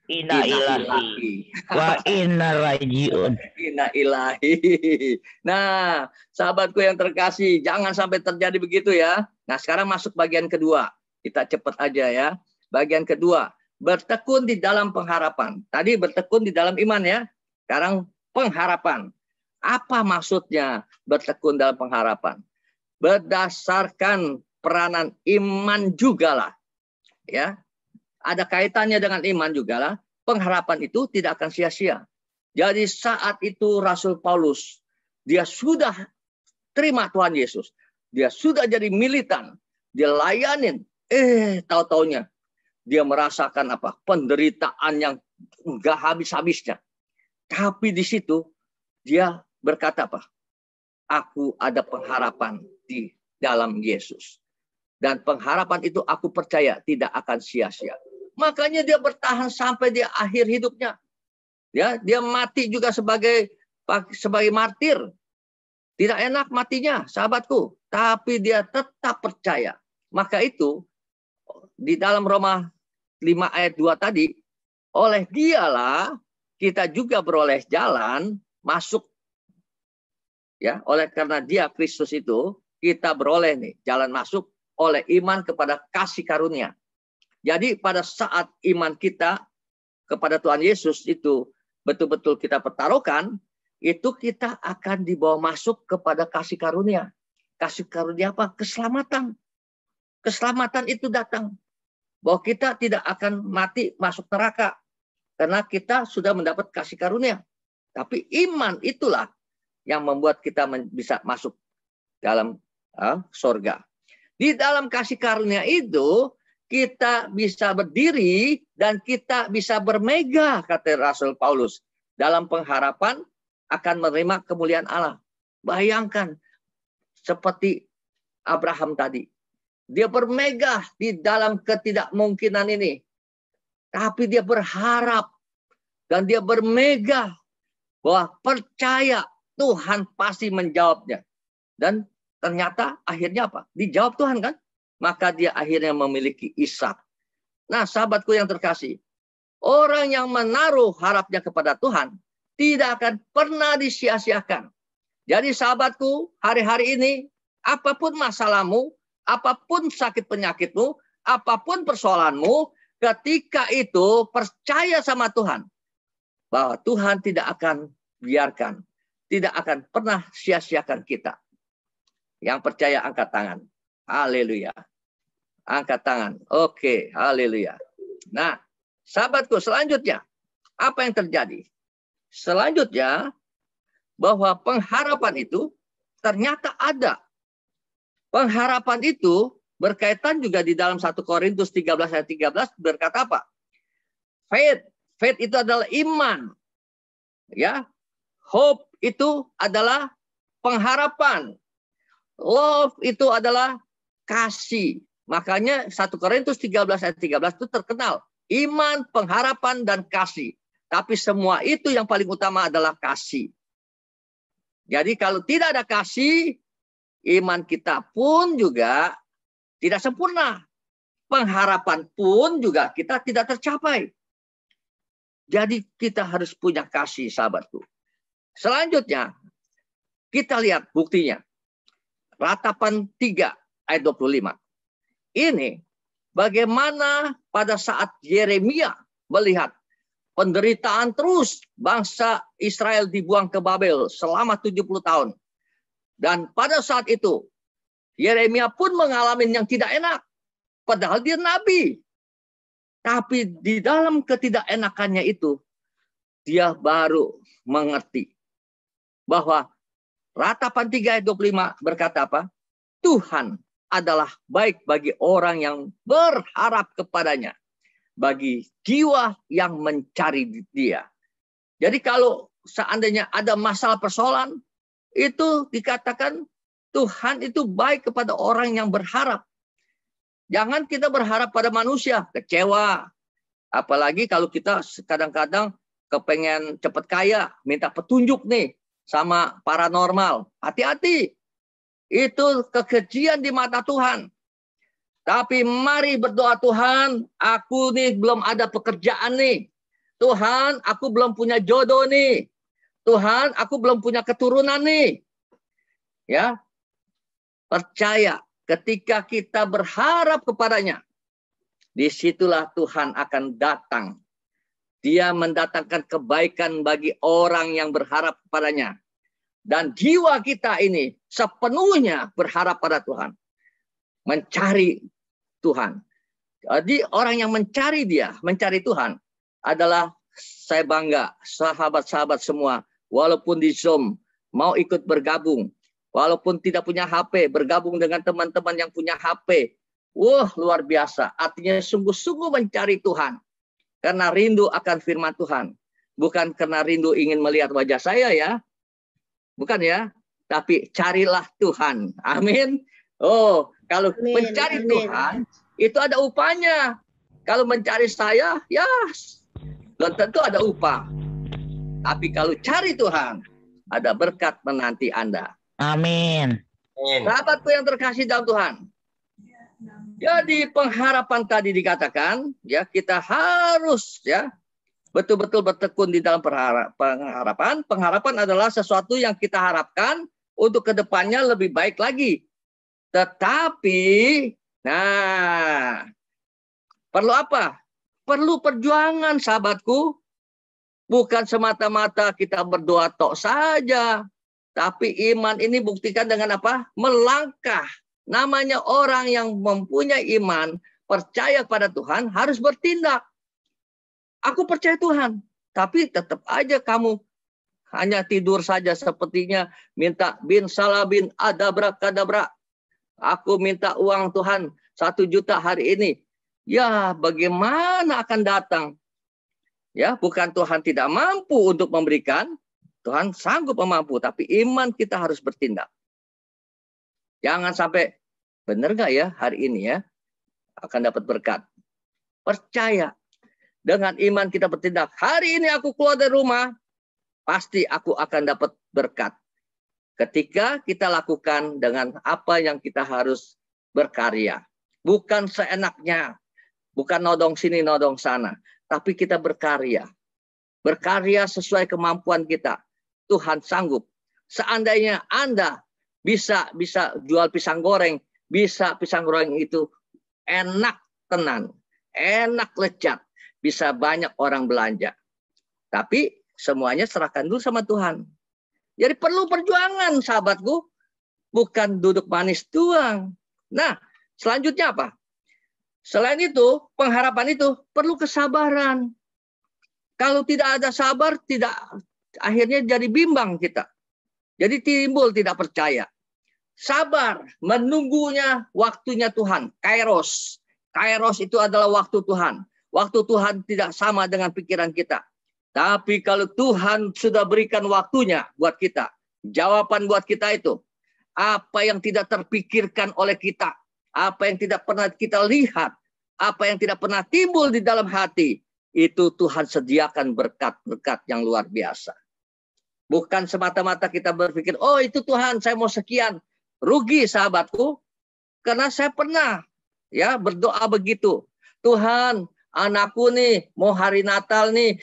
Inna ilahi wa inna rajiun. Inna ilahi. Nah, sahabatku yang terkasih, jangan sampai terjadi begitu ya. Nah, sekarang masuk bagian kedua. Kita cepat aja ya. Bagian kedua, bertekun di dalam pengharapan. Tadi bertekun di dalam iman ya. Sekarang pengharapan. Apa maksudnya bertekun dalam pengharapan? Berdasarkan peranan iman juga lah. Ya. Ada kaitannya dengan iman juga lah. Pengharapan itu tidak akan sia-sia. Jadi saat itu Rasul Paulus, dia sudah terima Tuhan Yesus. Dia sudah jadi militan. Dia layanin. Tahu-taunya dia merasakan apa? Penderitaan yang enggak habis-habisnya. Tapi di situ dia berkata apa? Aku ada pengharapan di dalam Yesus. Dan pengharapan itu aku percaya tidak akan sia-sia. Makanya dia bertahan sampai di akhir hidupnya. Ya, dia mati juga sebagai martir. Tidak enak matinya, sahabatku. Tapi dia tetap percaya. Maka itu, di dalam Roma 5 ayat 2 tadi, oleh dialah kita juga beroleh jalan masuk. Ya, oleh karena dia Kristus itu, kita beroleh nih jalan masuk oleh iman kepada kasih karunia. Jadi pada saat iman kita kepada Tuhan Yesus itu betul-betul kita pertaruhkan, itu kita akan dibawa masuk kepada kasih karunia. Kasih karunia apa? Keselamatan. Keselamatan itu datang. Bahwa kita tidak akan mati masuk neraka. Karena kita sudah mendapat kasih karunia. Tapi iman itulah yang membuat kita bisa masuk dalam sorga. Di dalam kasih karunia itu, kita bisa berdiri dan kita bisa bermegah, kata Rasul Paulus. Dalam pengharapan akan menerima kemuliaan Allah. Bayangkan seperti Abraham tadi. Dia bermegah di dalam ketidakmungkinan ini. Tapi dia berharap dan dia bermegah bahwa percaya Tuhan pasti menjawabnya. Dan ternyata akhirnya apa? Dijawab Tuhan kan? Maka dia akhirnya memiliki Ishak. Nah, sahabatku yang terkasih, orang yang menaruh harapnya kepada Tuhan tidak akan pernah disia-siakan. Jadi sahabatku, hari-hari ini, apapun masalahmu, apapun sakit penyakitmu, apapun persoalanmu, ketika itu percaya sama Tuhan. Bahwa Tuhan tidak akan biarkan, tidak akan pernah sia-siakan kita. Yang percaya angkat tangan. Haleluya. Angkat tangan. Oke, haleluya. Nah, sahabatku, selanjutnya apa yang terjadi? Selanjutnya bahwa pengharapan itu ternyata ada. Pengharapan itu berkaitan juga di dalam 1 Korintus 13 ayat 13 berkata apa? Faith. Faith itu adalah iman. Ya. Hope itu adalah pengharapan. Love itu adalah kasih. Makanya 1 Korintus 13 ayat 13 itu terkenal. Iman, pengharapan, dan kasih. Tapi semua itu yang paling utama adalah kasih. Jadi kalau tidak ada kasih, iman kita pun juga tidak sempurna. Pengharapan pun juga kita tidak tercapai. Jadi kita harus punya kasih, sahabatku. Selanjutnya, kita lihat buktinya. Ratapan 3 ayat 25. Ini bagaimana pada saat Yeremia melihat penderitaan terus bangsa Israel dibuang ke Babel selama 70 tahun. Dan pada saat itu Yeremia pun mengalami yang tidak enak. Padahal dia nabi. Tapi di dalam ketidakenakannya itu dia baru mengerti bahwa Ratapan 3 ayat 25 berkata apa? Tuhan adalah baik bagi orang yang berharap kepadanya. Bagi jiwa yang mencari dia. Jadi kalau seandainya ada masalah persoalan, itu dikatakan Tuhan itu baik kepada orang yang berharap. Jangan kita berharap pada manusia, kecewa. Apalagi kalau kita kadang-kadang kepengen cepat kaya, minta petunjuk nih sama paranormal. Hati-hati. Itu kekejian di mata Tuhan. Tapi mari berdoa, Tuhan, aku nih belum ada pekerjaan nih. Tuhan, aku belum punya jodoh nih. Tuhan, aku belum punya keturunan nih. Ya. Percaya ketika kita berharap kepadanya. disitulah Tuhan akan datang. Dia mendatangkan kebaikan bagi orang yang berharap padanya. Dan jiwa kita ini sepenuhnya berharap pada Tuhan. Mencari Tuhan. Jadi orang yang mencari dia, mencari Tuhan adalah, saya bangga, sahabat-sahabat semua, walaupun di Zoom, mau ikut bergabung. Walaupun tidak punya HP, bergabung dengan teman-teman yang punya HP. Wah, luar biasa. Artinya sungguh-sungguh mencari Tuhan. Karena rindu akan firman Tuhan. Bukan karena rindu ingin melihat wajah saya ya. Bukan ya. Tapi carilah Tuhan. Amin. Oh, kalau mencari Tuhan, itu ada upahnya. Kalau mencari saya, ya belum tentu ada upah. Tapi kalau cari Tuhan, ada berkat menanti Anda. Amin. Sahabatku yang terkasih dalam Tuhan. Jadi pengharapan tadi dikatakan, ya kita harus ya betul-betul bertekun di dalam pengharapan. Pengharapan adalah sesuatu yang kita harapkan untuk kedepannya lebih baik lagi. Tetapi, nah, perlu apa? Perlu perjuangan, sahabatku. Bukan semata-mata kita berdoa tok saja. Tapi iman ini buktikan dengan apa? Melangkah. Namanya orang yang mempunyai iman, percaya pada Tuhan, harus bertindak. Aku percaya Tuhan, tapi tetap aja kamu hanya tidur saja sepertinya minta bin salah bin adabra kadabra. Aku minta uang Tuhan 1 juta hari ini. Ya, bagaimana akan datang? Ya, bukan Tuhan tidak mampu untuk memberikan, Tuhan sanggup mampu, tapi iman kita harus bertindak. Jangan sampai, benar gak ya hari ini ya, akan dapat berkat. Percaya, dengan iman kita bertindak. Hari ini aku keluar dari rumah, pasti aku akan dapat berkat. Ketika kita lakukan dengan apa yang kita harus berkarya. Bukan seenaknya, bukan nodong sini, nodong sana. Tapi kita berkarya. Berkarya sesuai kemampuan kita. Tuhan sanggup. Seandainya Anda bisa jual pisang goreng, bisa pisang goreng itu enak tenan, enak lezat, bisa banyak orang belanja. Tapi semuanya serahkan dulu sama Tuhan. Jadi perlu perjuangan, sahabatku, bukan duduk manis doang. Nah, selanjutnya apa? Selain itu, pengharapan itu perlu kesabaran. Kalau tidak ada sabar, akhirnya jadi bimbang kita. Jadi timbul tidak percaya. Sabar, menunggunya waktunya Tuhan. Kairos. Kairos itu adalah waktu Tuhan. Waktu Tuhan tidak sama dengan pikiran kita. Tapi kalau Tuhan sudah berikan waktunya buat kita. Jawaban buat kita itu. Apa yang tidak terpikirkan oleh kita. Apa yang tidak pernah kita lihat. Apa yang tidak pernah timbul di dalam hati. Itu Tuhan sediakan berkat-berkat yang luar biasa. Bukan semata-mata kita berpikir, oh itu Tuhan saya mau sekian. Rugi sahabatku. Karena saya pernah ya berdoa begitu. Tuhan, anakku nih mau hari Natal nih.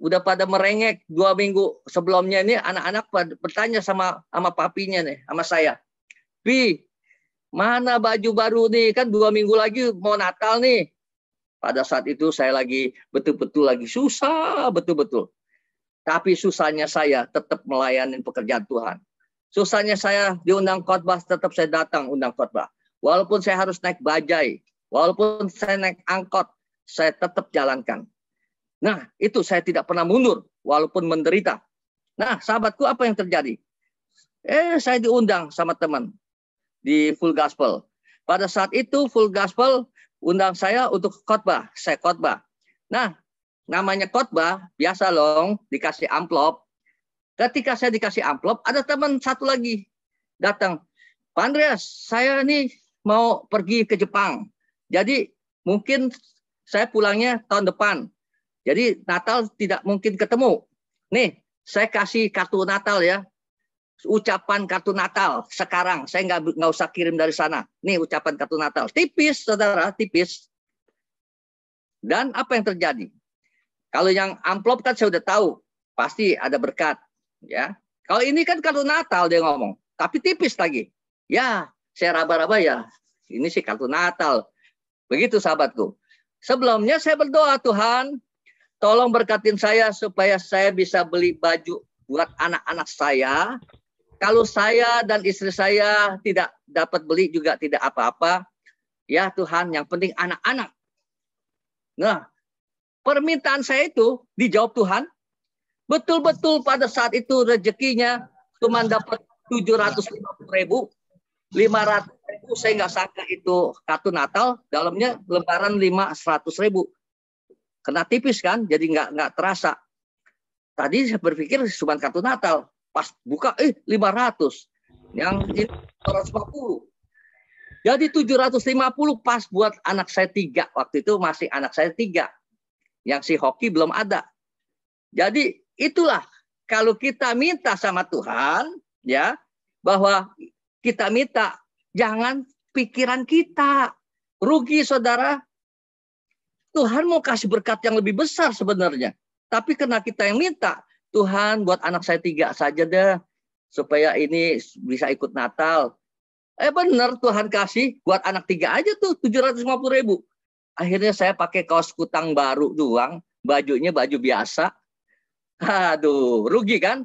Udah pada merengek 2 minggu sebelumnya ini anak-anak bertanya sama papinya nih, sama saya. Pi, mana baju baru nih? Kan 2 minggu lagi mau Natal nih. Pada saat itu saya lagi betul-betul lagi susah, betul-betul. Tapi susahnya saya tetap melayani pekerjaan Tuhan. Susahnya saya diundang khotbah, tetap saya datang undang khotbah. Walaupun saya harus naik bajai, walaupun saya naik angkot, saya tetap jalankan. Nah, itu saya tidak pernah mundur, walaupun menderita. Nah, sahabatku, apa yang terjadi? Saya diundang sama teman di Full Gospel. Pada saat itu, Full Gospel undang saya untuk khotbah. Saya khotbah. Nah, namanya khotbah, biasa loh, dikasih amplop. Ketika saya dikasih amplop, ada teman satu lagi datang. Pak Andreas, saya ini mau pergi ke Jepang. Jadi, mungkin saya pulangnya tahun depan. Jadi Natal tidak mungkin ketemu. Nih, saya kasih kartu Natal ya. Ucapan kartu Natal sekarang. Saya nggak usah kirim dari sana. Nih ucapan kartu Natal. Tipis, saudara, tipis. Dan apa yang terjadi? Kalau yang amplop kan saya udah tahu. Pasti ada berkat. Ya. Kalau ini kan kartu Natal dia ngomong. Tapi tipis lagi. Ya, saya raba-raba ya. Ini sih kartu Natal. Begitu sahabatku. Sebelumnya saya berdoa, Tuhan, tolong berkatin saya supaya saya bisa beli baju buat anak-anak saya. Kalau saya dan istri saya tidak dapat beli juga tidak apa-apa. Ya Tuhan, yang penting anak-anak. Nah, permintaan saya itu dijawab Tuhan. Betul-betul pada saat itu rezekinya cuma dapat 750.000. 500.000 saya nggak sangka itu kartu Natal, dalamnya lembaran 500.000. Kena tipis kan, jadi nggak terasa. Tadi saya berpikir cuma kartu Natal, pas buka 500, yang ini 150. Jadi 750 pas buat anak saya 3. Waktu itu masih anak saya 3. Yang si hoki belum ada. Jadi itulah kalau kita minta sama Tuhan, ya, bahwa kita minta jangan pikiran kita. Rugi saudara. Tuhan mau kasih berkat yang lebih besar sebenarnya. Tapi karena kita yang minta, Tuhan buat anak saya 3 saja deh. Supaya ini bisa ikut Natal. Benar Tuhan kasih buat anak 3 aja tuh 750.000. Akhirnya saya pakai kaos kutang baru doang. Bajunya baju biasa. Aduh, rugi kan?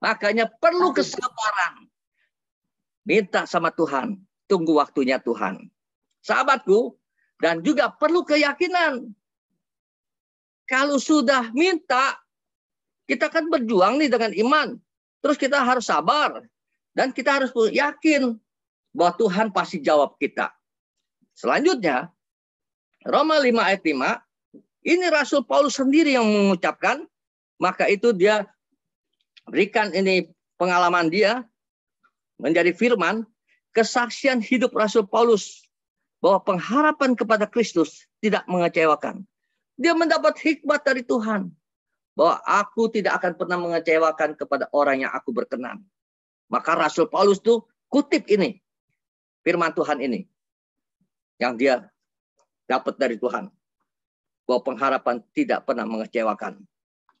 Makanya perlu kesabaran. Minta sama Tuhan. Tunggu waktunya Tuhan. Sahabatku, dan juga perlu keyakinan. Kalau sudah minta, kita kan berjuang nih dengan iman. Terus kita harus sabar. Dan kita harus yakin bahwa Tuhan pasti jawab kita. Selanjutnya, Roma 5 ayat 5, ini Rasul Paulus sendiri yang mengucapkan, maka itu dia berikan ini pengalaman dia, menjadi firman, kesaksian hidup Rasul Paulus bahwa pengharapan kepada Kristus tidak mengecewakan. Dia mendapat hikmat dari Tuhan bahwa aku tidak akan pernah mengecewakan kepada orang yang aku berkenan. Maka Rasul Paulus tuh kutip ini, firman Tuhan ini, yang dia dapat dari Tuhan, bahwa pengharapan tidak pernah mengecewakan.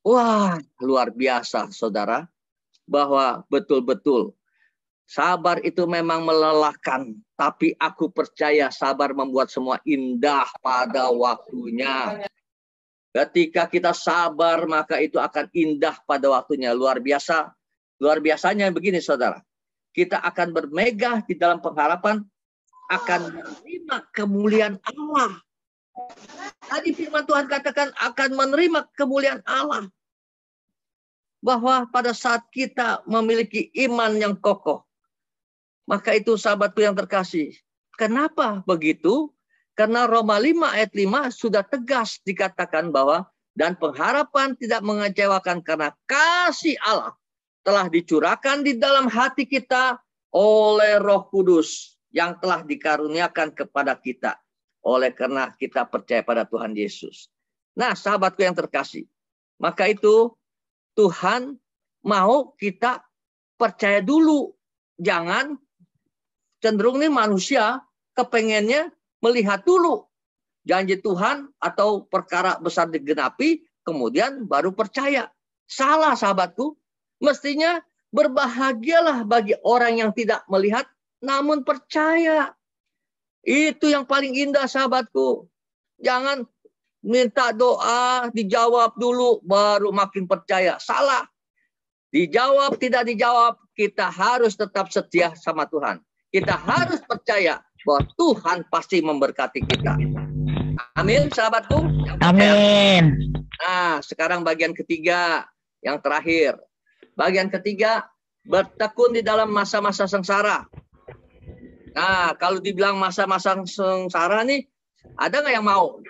Wah, luar biasa saudara, bahwa betul-betul sabar itu memang melelahkan, tapi aku percaya sabar membuat semua indah pada waktunya. Ketika kita sabar, maka itu akan indah pada waktunya. Luar biasa. Luar biasanya begini, saudara. Kita akan bermegah di dalam pengharapan, akan menerima kemuliaan Allah. Tadi firman Tuhan katakan akan menerima kemuliaan Allah. Bahwa pada saat kita memiliki iman yang kokoh, maka itu sahabatku yang terkasih. Kenapa begitu? Karena Roma 5 ayat 5 sudah tegas dikatakan bahwa dan pengharapan tidak mengecewakan karena kasih Allah telah dicurahkan di dalam hati kita oleh Roh Kudus yang telah dikaruniakan kepada kita oleh karena kita percaya pada Tuhan Yesus. Nah, sahabatku yang terkasih, maka itu Tuhan mau kita percaya dulu, jangan cenderung nih manusia kepengennya melihat dulu janji Tuhan atau perkara besar digenapi, kemudian baru percaya. Salah sahabatku, mestinya berbahagialah bagi orang yang tidak melihat namun percaya. Itu yang paling indah sahabatku. Jangan minta doa, dijawab dulu, baru makin percaya. Salah. Dijawab, tidak dijawab, kita harus tetap setia sama Tuhan. Kita harus percaya bahwa Tuhan pasti memberkati kita. Amin, sahabatku. Amin. Nah, sekarang bagian ketiga, yang terakhir. Bagian ketiga, bertekun di dalam masa-masa sengsara. Nah, kalau dibilang masa-masa sengsara nih, ada nggak yang mau?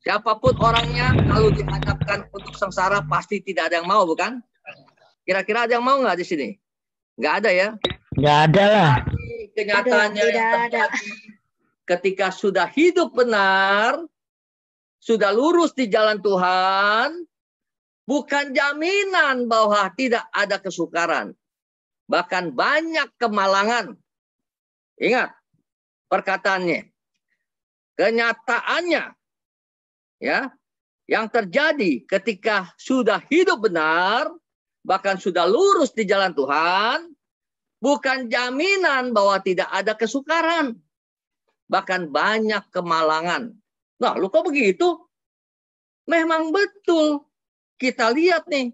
Siapapun orangnya, kalau dihadapkan untuk sengsara, pasti tidak ada yang mau, bukan? Kira-kira ada yang mau nggak di sini? Nggak ada ya? Nggak ada lah. Kenyataannya yang terjadi ketika sudah hidup benar, sudah lurus di jalan Tuhan, bukan jaminan bahwa tidak ada kesukaran. Bahkan banyak kemalangan. Ingat perkataannya. Kenyataannya ya, yang terjadi ketika sudah hidup benar, bahkan sudah lurus di jalan Tuhan, bukan jaminan bahwa tidak ada kesukaran. Bahkan banyak kemalangan. Nah, lu kok begitu? Memang betul. Kita lihat nih,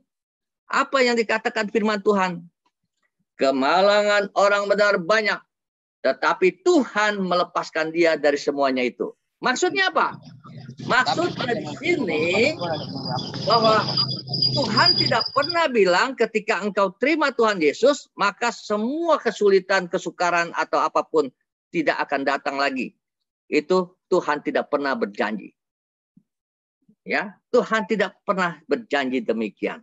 apa yang dikatakan firman Tuhan. Kemalangan orang benar banyak, tetapi Tuhan melepaskan dia dari semuanya itu. Maksudnya apa? Maksudnya di sini bahwa Tuhan tidak pernah bilang ketika engkau terima Tuhan Yesus, maka semua kesulitan, kesukaran, atau apapun tidak akan datang lagi. Itu Tuhan tidak pernah berjanji. Ya, Tuhan tidak pernah berjanji demikian.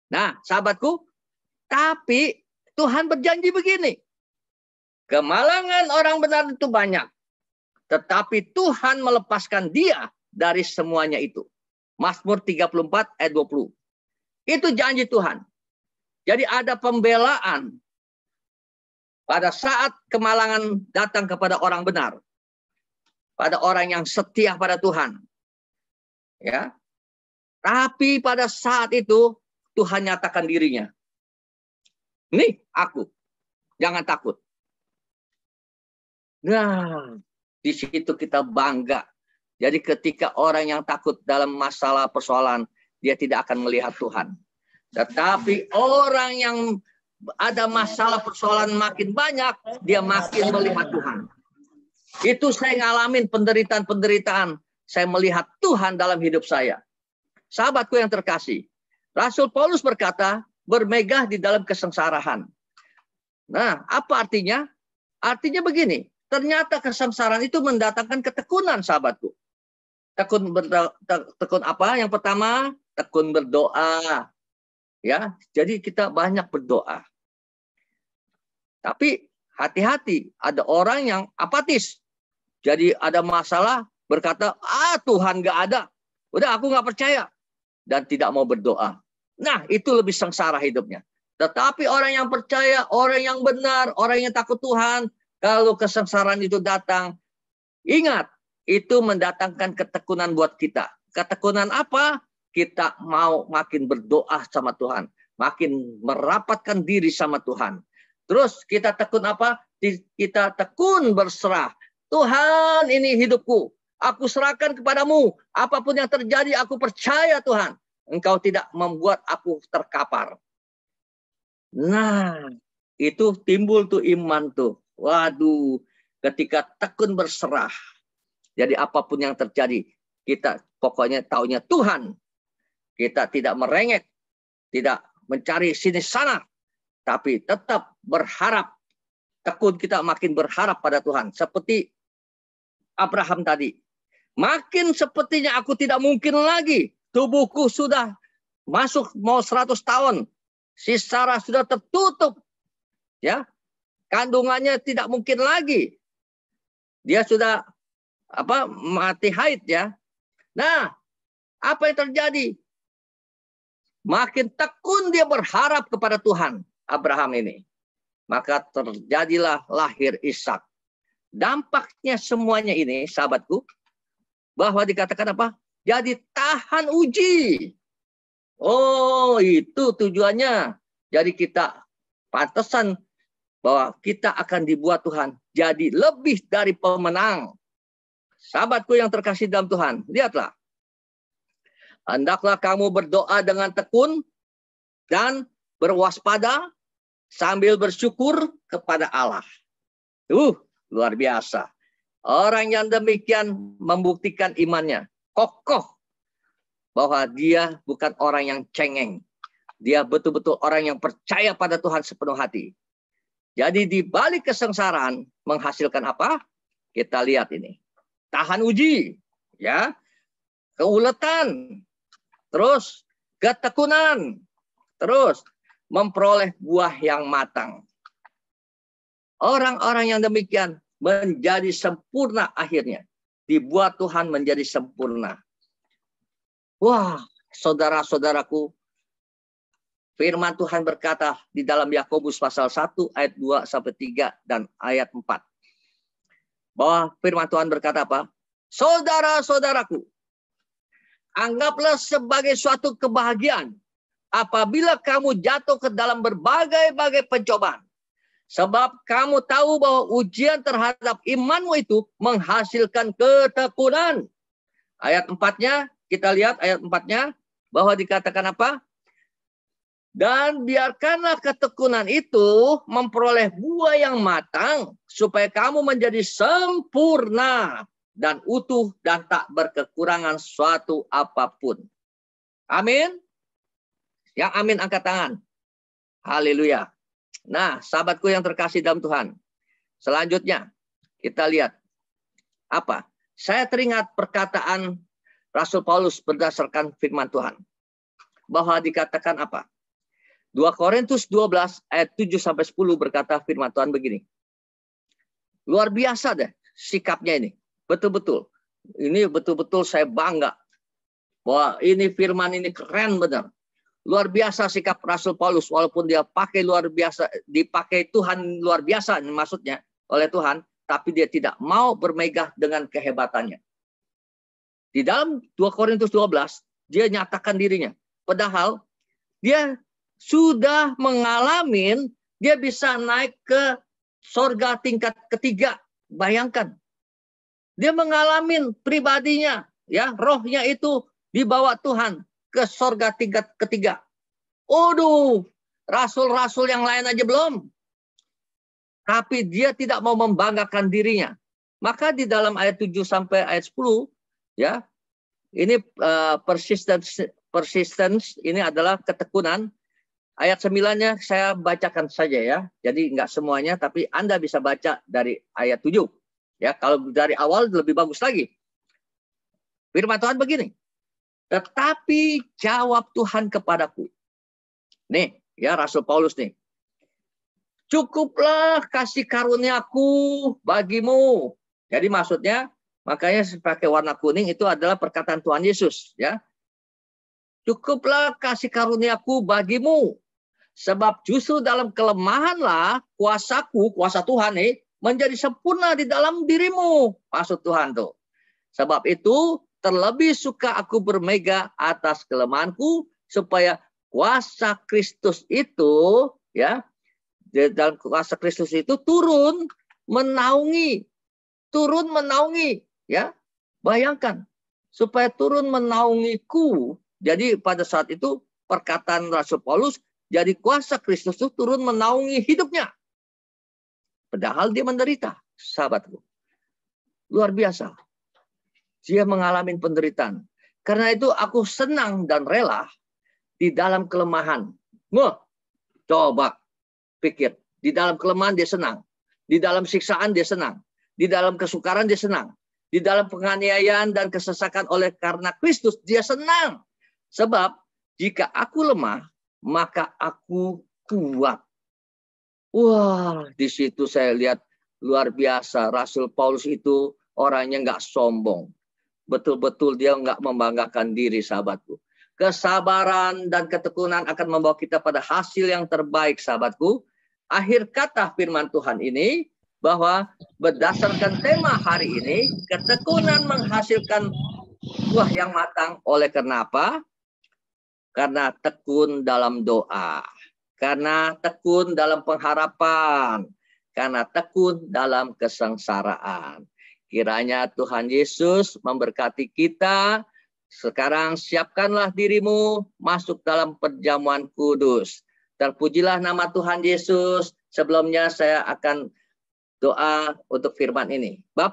Nah, sahabatku, tapi Tuhan berjanji begini. Kemalangan orang benar itu banyak, tetapi Tuhan melepaskan dia dari semuanya itu. Mazmur 34 ayat 20. Itu janji Tuhan. Jadi ada pembelaan pada saat kemalangan datang kepada orang benar. Pada orang yang setia pada Tuhan. Ya. Tapi pada saat itu Tuhan nyatakan dirinya. Nih aku. Jangan takut. Nah, di situ kita bangga. Jadi ketika orang yang takut dalam masalah persoalan, dia tidak akan melihat Tuhan. Tetapi orang yang ada masalah persoalan makin banyak, dia makin melihat Tuhan. Itu saya ngalamin penderitaan-penderitaan. Saya melihat Tuhan dalam hidup saya. Sahabatku yang terkasih, Rasul Paulus berkata, bermegah di dalam kesengsaraan. Nah, apa artinya? Artinya begini, ternyata kesengsaraan itu mendatangkan ketekunan, sahabatku. Tekun apa? Yang pertama, tekun berdoa. Ya, jadi kita banyak berdoa. Tapi hati-hati, ada orang yang apatis. Jadi ada masalah, berkata, Tuhan nggak ada. Udah, aku nggak percaya. Dan tidak mau berdoa. Nah, itu lebih sengsara hidupnya. Tetapi orang yang percaya, orang yang benar, orang yang takut Tuhan, kalau kesengsaraan itu datang, ingat, itu mendatangkan ketekunan buat kita. Ketekunan apa? Kita mau makin berdoa sama Tuhan. Makin merapatkan diri sama Tuhan. Terus kita tekun apa? Kita tekun berserah. Tuhan, ini hidupku. Aku serahkan kepadamu. Apapun yang terjadi, aku percaya Tuhan. Engkau tidak membuat aku terkapar. Nah, itu timbul tuh iman tuh. Waduh, ketika tekun berserah. Jadi apapun yang terjadi, kita pokoknya taunya Tuhan. Kita tidak merengek, tidak mencari sini sana, tapi tetap berharap. Tekun kita makin berharap pada Tuhan. Seperti Abraham tadi. Makin sepertinya aku tidak mungkin lagi. Tubuhku sudah masuk mau 100 tahun. Si Sarah sudah tertutup. Ya, kandungannya tidak mungkin lagi. Dia sudah mati haid ya. Nah, apa yang terjadi? Makin tekun dia berharap kepada Tuhan, Abraham ini. Maka terjadilah lahir Ishak. Dampaknya semuanya ini, sahabatku, bahwa dikatakan apa? Jadi tahan uji. Oh, itu tujuannya. Jadi kita pantesan bahwa kita akan dibuat Tuhan jadi lebih dari pemenang. Sahabatku yang terkasih dalam Tuhan, lihatlah. Hendaklah kamu berdoa dengan tekun dan berwaspada sambil bersyukur kepada Allah. Luar biasa. Orang yang demikian membuktikan imannya. Kokoh. Bahwa dia bukan orang yang cengeng. Dia betul-betul orang yang percaya pada Tuhan sepenuh hati. Jadi di balik kesengsaraan menghasilkan apa? Kita lihat ini. Tahan uji, ya, keuletan, terus ketekunan, terus memperoleh buah yang matang. Orang-orang yang demikian menjadi sempurna akhirnya. Dibuat Tuhan menjadi sempurna. Wah, saudara-saudaraku, firman Tuhan berkata di dalam Yakobus pasal 1 ayat 2-3 dan ayat 4. Bahwa firman Tuhan berkata apa? Saudara-saudaraku, anggaplah sebagai suatu kebahagiaan apabila kamu jatuh ke dalam berbagai-bagai pencobaan. Sebab kamu tahu bahwa ujian terhadap imanmu itu menghasilkan ketekunan. Ayat 4-nya, kita lihat ayat 4-nya, bahwa dikatakan apa? Dan biarkanlah ketekunan itu memperoleh buah yang matang, supaya kamu menjadi sempurna dan utuh dan tak berkekurangan suatu apapun. Amin. Yang amin angkat tangan. Haleluya. Nah, sahabatku yang terkasih dalam Tuhan. Selanjutnya, kita lihat. Apa? Saya teringat perkataan Rasul Paulus berdasarkan firman Tuhan. Bahwa dikatakan apa? 2 Korintus 12 ayat 7-10 berkata firman Tuhan begini. Luar biasa deh sikapnya ini. Betul-betul. Ini betul-betul saya bangga. Bahwa ini firman ini keren benar. Luar biasa sikap Rasul Paulus. Walaupun dia pakai luar biasa. Dipakai Tuhan luar biasa maksudnya oleh Tuhan. Tapi dia tidak mau bermegah dengan kehebatannya. Di dalam 2 Korintus 12. Dia nyatakan dirinya. Padahal dia sudah mengalami, dia bisa naik ke sorga tingkat ketiga. Bayangkan. Dia mengalami pribadinya, ya, rohnya itu dibawa Tuhan ke sorga tingkat ketiga. Aduh, rasul-rasul yang lain aja belum. Tapi dia tidak mau membanggakan dirinya. Maka di dalam ayat 7 sampai ayat 10, ya, ini persistence ini adalah ketekunan. Ayat 9-nya saya bacakan saja ya. Jadi enggak semuanya, tapi Anda bisa baca dari ayat 7. Ya, kalau dari awal lebih bagus lagi. Firman Tuhan begini. Tetapi jawab Tuhan kepadaku. Nih, ya Rasul Paulus nih. Cukuplah kasih karuniaku bagimu. Jadi maksudnya, makanya pakai warna kuning itu adalah perkataan Tuhan Yesus. Ya. Cukuplah kasih karuniaku bagimu. Sebab justru dalam kelemahanlah kuasaku, kuasa Tuhan nih, menjadi sempurna di dalam dirimu. Maksud Tuhan tuh. Sebab itu terlebih suka aku bermegah atas kelemahanku, supaya kuasa Kristus itu, ya, di dalam kuasa Kristus itu turun menaungi, ya. Bayangkan, supaya turun menaungiku. Jadi pada saat itu perkataan Rasul Paulus, jadi kuasa Kristus itu turun menaungi hidupnya. Padahal dia menderita, sahabatku. Luar biasa. Dia mengalami penderitaan. Karena itu aku senang dan rela di dalam kelemahan. Coba pikir. Di dalam kelemahan dia senang. Di dalam siksaan dia senang. Di dalam kesukaran dia senang. Di dalam penganiayaan dan kesesakan oleh karena Kristus dia senang. Sebab jika aku lemah, maka aku kuat. Wah, di situ saya lihat luar biasa. Rasul Paulus itu orangnya nggak sombong. Betul-betul dia nggak membanggakan diri, sahabatku. Kesabaran dan ketekunan akan membawa kita pada hasil yang terbaik, sahabatku. Akhir kata firman Tuhan ini, bahwa berdasarkan tema hari ini, ketekunan menghasilkan buah yang matang. Oleh karena apa? Karena tekun dalam doa. Karena tekun dalam pengharapan. Karena tekun dalam kesengsaraan. Kiranya Tuhan Yesus memberkati kita. Sekarang siapkanlah dirimu masuk dalam perjamuan kudus. Terpujilah nama Tuhan Yesus. Sebelumnya saya akan doa untuk firman ini. Bapa